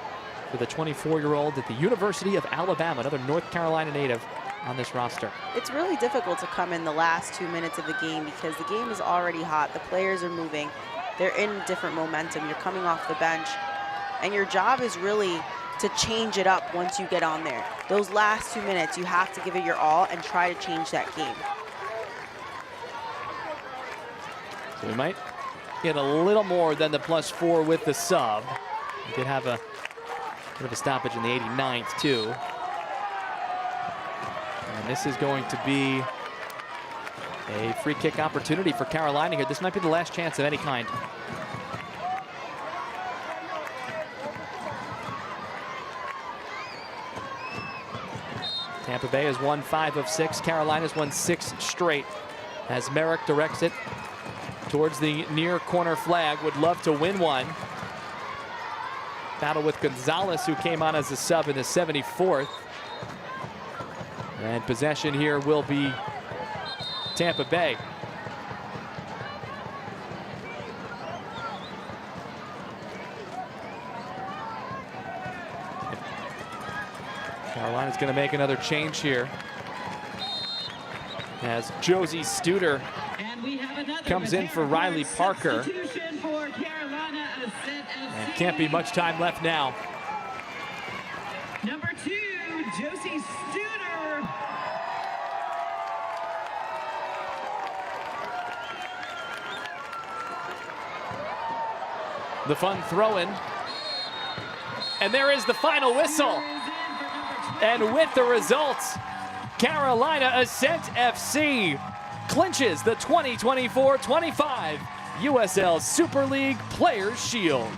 for the 24-year-old at the University of Alabama, another North Carolina native on this roster. It's really difficult to come in the last 2 minutes of the game because the game is already hot. The players are moving. They're in different momentum. You're coming off the bench. And your job is really to change it up once you get on there. Those last 2 minutes, you have to give it your all and try to change that game. So we might get a little more than the +4 with the sub. We did have a bit of a stoppage in the 89th too. And this is going to be a free kick opportunity for Carolina here. This might be the last chance of any kind. Tampa Bay has won 5 of 6. Carolina's won 6 straight. As Merrick directs it towards the near corner flag, would love to win one. Battle with Gonzalez, who came on as a sub in the 74th. And possession here will be Tampa Bay. Carolina's going to make another change here as Josie Studer comes in for Riley Parker. And can't be much time left now. Number 2, Josie Studer. The fun throw-in. And there is the final whistle. And with the results, Carolina Ascent FC clinches the 2024-25 USL Super League Players' Shield.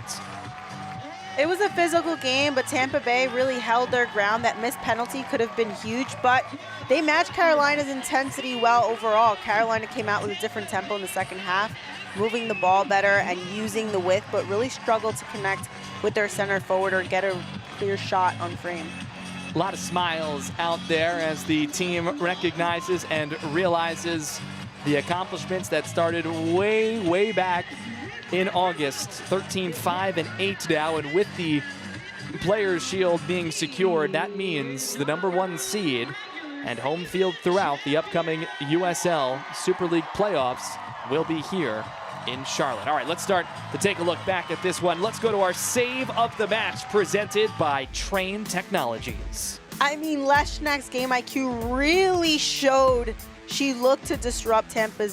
It was a physical game, but Tampa Bay really held their ground. That missed penalty could have been huge, but they matched Carolina's intensity well overall. Carolina came out with a different tempo in the second half, moving the ball better and using the width, but really struggled to connect with their center forward or get a clear shot on frame. A lot of smiles out there as the team recognizes and realizes the accomplishments that started way back in August. 13-5-8 now, and with the Players' Shield being secured, that means the #1 seed and home field throughout the upcoming USL Super League playoffs will be here in Charlotte. All right, let's start to take a look back at this one. Let's go to our save of the match presented by Train Technologies. I mean, Leshnak's game IQ really showed. She looked to disrupt Tampa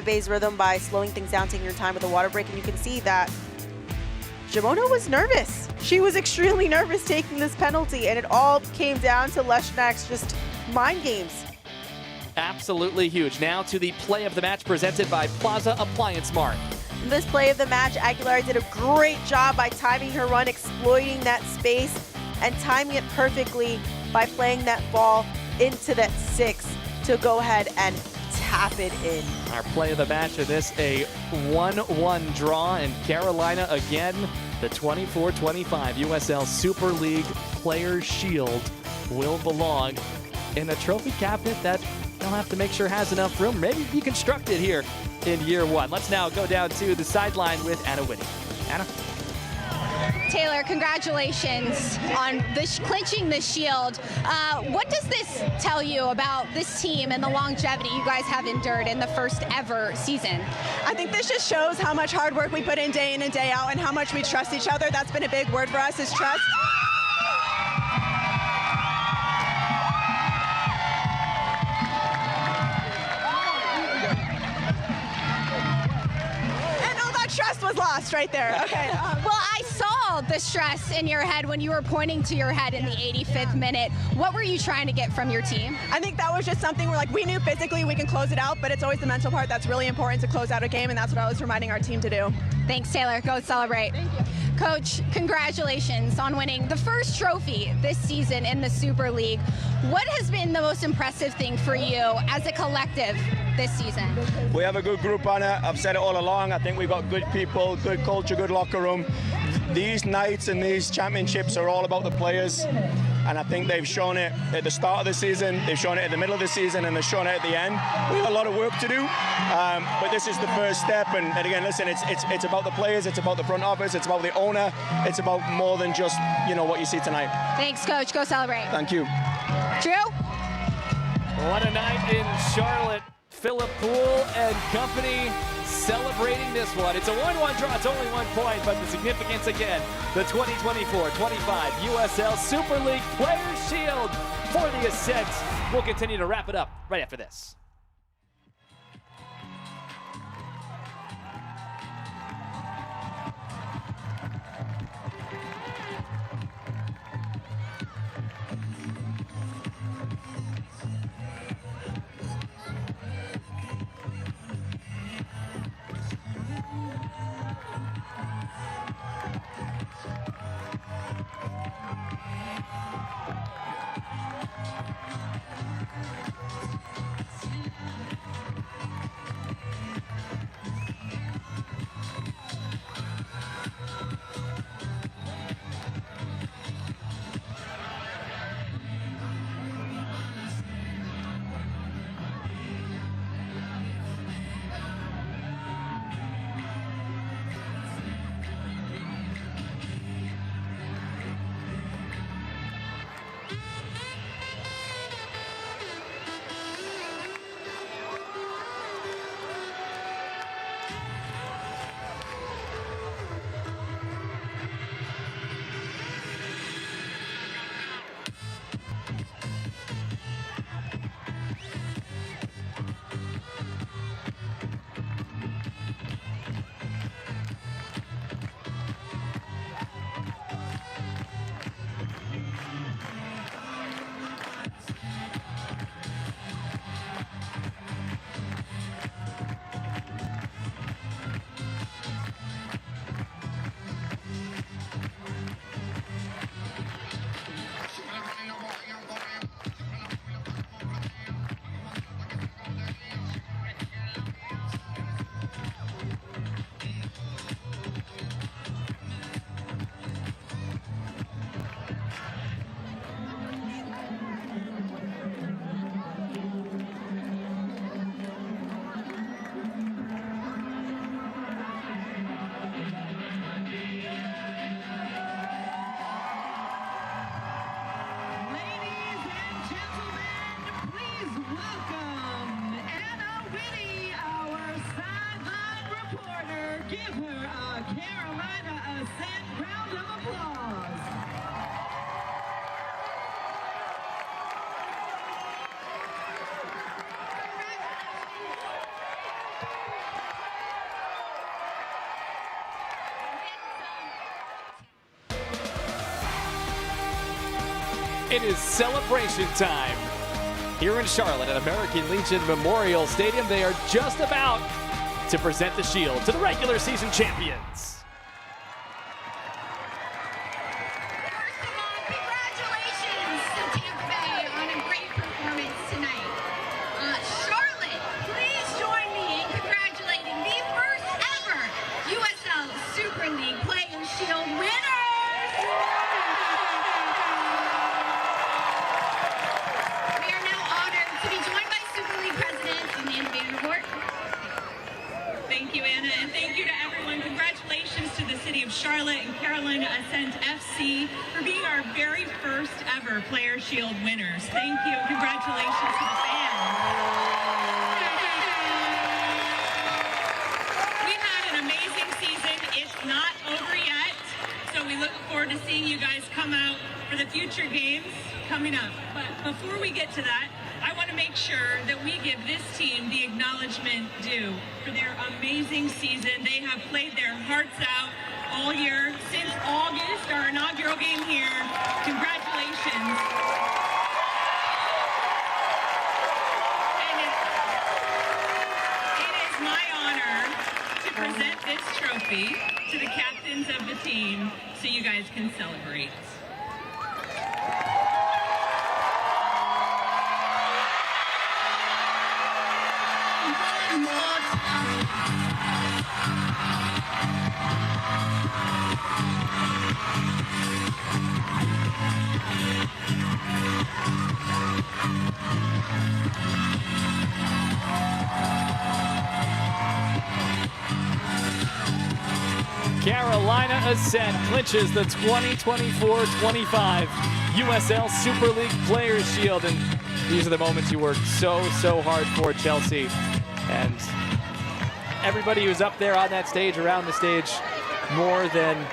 Bay's rhythm by slowing things down, taking her time with the water break, and you can see that Shimono was nervous. She was extremely nervous taking this penalty, and it all came down to Leshnak's just mind games. Absolutely huge. Now to the play of the match presented by Plaza Appliance Mart. In this play of the match, Aguilar did a great job by timing her run, exploiting that space, and timing it perfectly by playing that ball into that 6 to go ahead and tap it in. Our play of the match in this, a 1-1 draw, and Carolina again, the 24-25 USL Super League Players' Shield will belong in a trophy cabinet that they'll have to make sure has enough room, maybe be constructed here in year 1. Let's now go down to the sideline with Anna Whitty. Anna? Taylor, congratulations on clinching the Shield. What does this tell you about this team and the longevity you guys have endured in the first ever season? I think this just shows how much hard work we put in and day out, and how much we trust each other. That's been a big word for us, is trust. Trust was lost right there. Okay. Well, I saw the stress in your head when you were pointing to your head in the 85th minute. What were you trying to get from your team? I think that was just something where, like, we knew physically we can close it out, but it's always the mental part that's really important to close out a game, and that's what I was reminding our team to do. Thanks, Taylor. Go celebrate. Thank you. Coach, congratulations on winning the first trophy this season in the Super League. What has been the most impressive thing for you as a collective this season? We have a good group, Anna. I've said it all along. I think we've got good people, good culture, good locker room. These nights and these championships are all about the players, and I think they've shown it at the start of the season, they've shown it at the middle of the season, and they've shown it at the end. We have a lot of work to do, but this is the first step, and again, listen, it's about the players, it's about the front office, it's about the owner, it's about more than just, you know, what you see tonight. Thanks, Coach. Go celebrate. Thank you. Drew? What a night in Charlotte. Philip Poole and company celebrating this one. It's a 1-1 draw. It's only 1 point, but the significance again, the 2024-25 USL Super League Players' Shield for the Ascent. We'll continue to wrap it up right after this. It is celebration time. Here in Charlotte at American Legion Memorial Stadium, they are just about to present the shield to the regular season champions. Congratulations to Tampa Bay on a great performance tonight. Charlotte, please join me in congratulating the first ever USL Super League Players Shield winners. We are now honored to be joined by Super League President Amanda Vandervoort. Thank you, Anna, and thank you to everyone. Congratulations to the City of Charlotte and Carolina Ascent FC for being our very first ever Player Shield winners. Thank you. Congratulations to the fans. We've had an amazing season. It's not over yet, so we look forward to seeing you guys come out for the future games coming up. But before we get to that, I want to make sure that we give this team the acknowledgement due for their amazing season. They have played their hearts out all year since August, our inaugural game here. Congratulations. And it is my honor to present this trophy to the captains of the team so you guys can celebrate. Carolina Ascent clinches the 2024-25 USL Super League Players Shield, and these are the moments you worked so hard for, Chelsea. And everybody who's up there on that stage, around the stage, more than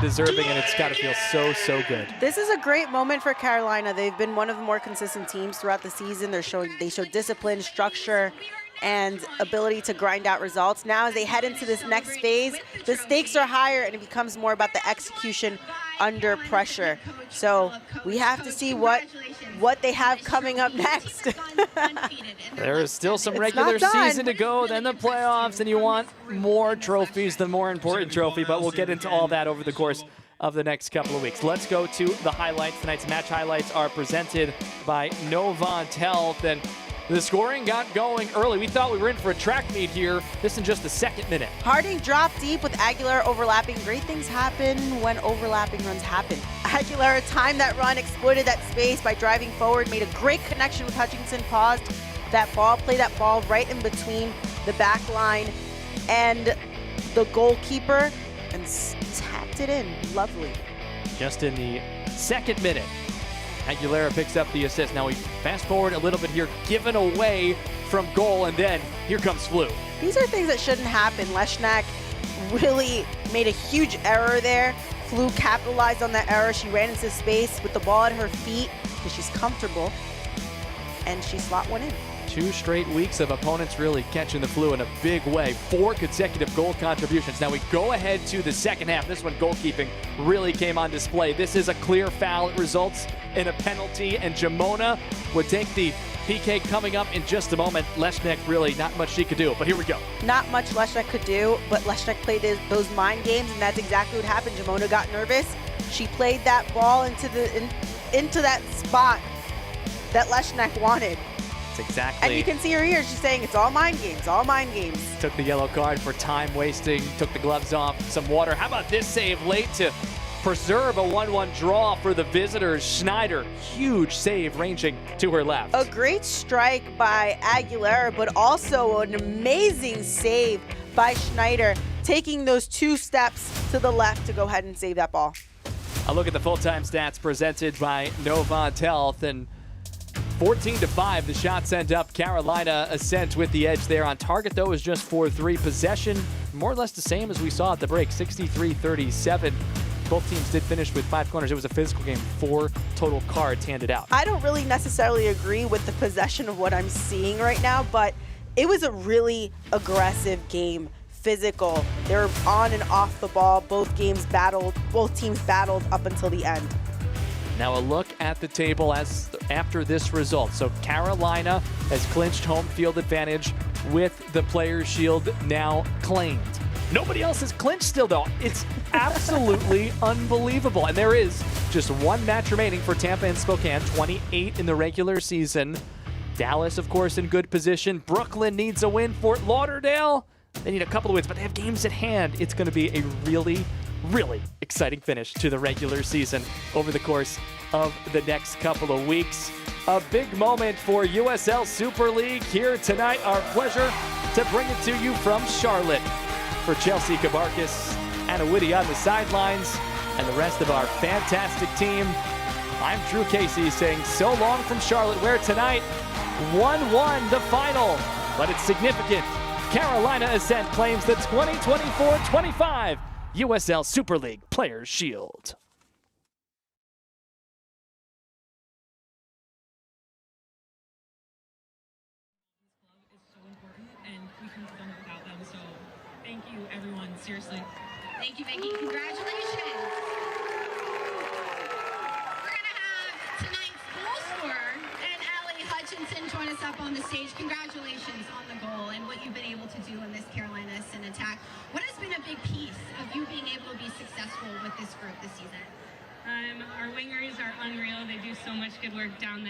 deserving, and it's got to feel so good. This is a great moment for Carolina. They've been one of the more consistent teams throughout the season. They show discipline, structure, and ability to grind out results. Now as they head into this next phase, the stakes are higher and it becomes more about the execution under pressure. So we have to see what they have coming up next. There is still some regular season to go, then the playoffs, and you want more trophies, the more important trophy, but we'll get into all that over the course of the next couple of weeks. Let's go to the highlights. Tonight's match highlights are presented by Novant Health, and the scoring got going early. We thought we were in for a track meet here. This in just the second minute. Harding dropped deep with Aguilar overlapping. Great things happen when overlapping runs happen. Aguilar timed that run, exploited that space by driving forward, made a great connection with Hutchinson, paused that ball, played that ball right in between the back line and the goalkeeper and tapped it in. Lovely. Just in the second minute, Aguilera picks up the assist. Now we fast forward a little bit here, given away from goal, and then here comes Flu. These are things that shouldn't happen. Leshnak really made a huge error there. Flu capitalized on that error. She ran into space with the ball at her feet because she's comfortable, and she slot one in. 2 straight weeks of opponents really catching the Flu in a big way. 4 consecutive goal contributions. Now we go ahead to the second half. This one, goalkeeping really came on display. This is a clear foul. It results in a penalty, and Jamona would take the PK coming up in just a moment. Leshnak, really not much she could do, but here we go. Not much Leshnak could do, but Leshnak played those mind games, and that's exactly what happened. Jamona got nervous. She played that ball into that spot that Leshnak wanted. Exactly. And you can see her here. She's saying it's all mind games, all mind games. Took the yellow card for time wasting, took the gloves off, some water. How about this save late to preserve a 1-1 draw for the visitors? Schneider, huge save ranging to her left. A great strike by Aguilera, but also an amazing save by Schneider, taking those 2 steps to the left to go ahead and save that ball. A look at the full-time stats presented by Novant Health, and 14-5, the shots end up. Carolina Ascent with the edge there. On target, though, is just 4-3. Possession, more or less the same as we saw at the break, 63-37. Both teams did finish with 5 corners. It was a physical game, 4 total cards handed out. I don't really necessarily agree with the possession of what I'm seeing right now, but it was a really aggressive game, physical. They were on and off the ball. Both teams battled up until the end. Now a look at the table after this result. So Carolina has clinched home field advantage with the Players' Shield now claimed. Nobody else has clinched still, though. It's absolutely unbelievable. And there is just one match remaining for Tampa and Spokane, 28 in the regular season. Dallas, of course, in good position. Brooklyn needs a win. Fort Lauderdale, they need a couple of wins, but they have games at hand. It's going to be a really exciting finish to the regular season over the course of the next couple of weeks. A big moment for USL Super League here tonight. Our pleasure to bring it to you from Charlotte. For Chelsea Kabarkis, Anna Whitty on the sidelines, and the rest of our fantastic team, I'm Drew Casey saying so long from Charlotte, where tonight 1-1 the final, but it's significant. Carolina Ascent claims the 2024-25 USL Super League Players' Shield. Thank you, everyone. Seriously. Thank you, Vicky. Congratulations. We're going to have tonight's goal scorer and Allie Hutchinson join us up on the stage. Congratulations on the goal and what you've been able to do in this Carolina Ascent attack. What has been a big piece of you being able to be successful with this group this season? Our wingers are unreal. They do so much good work down there.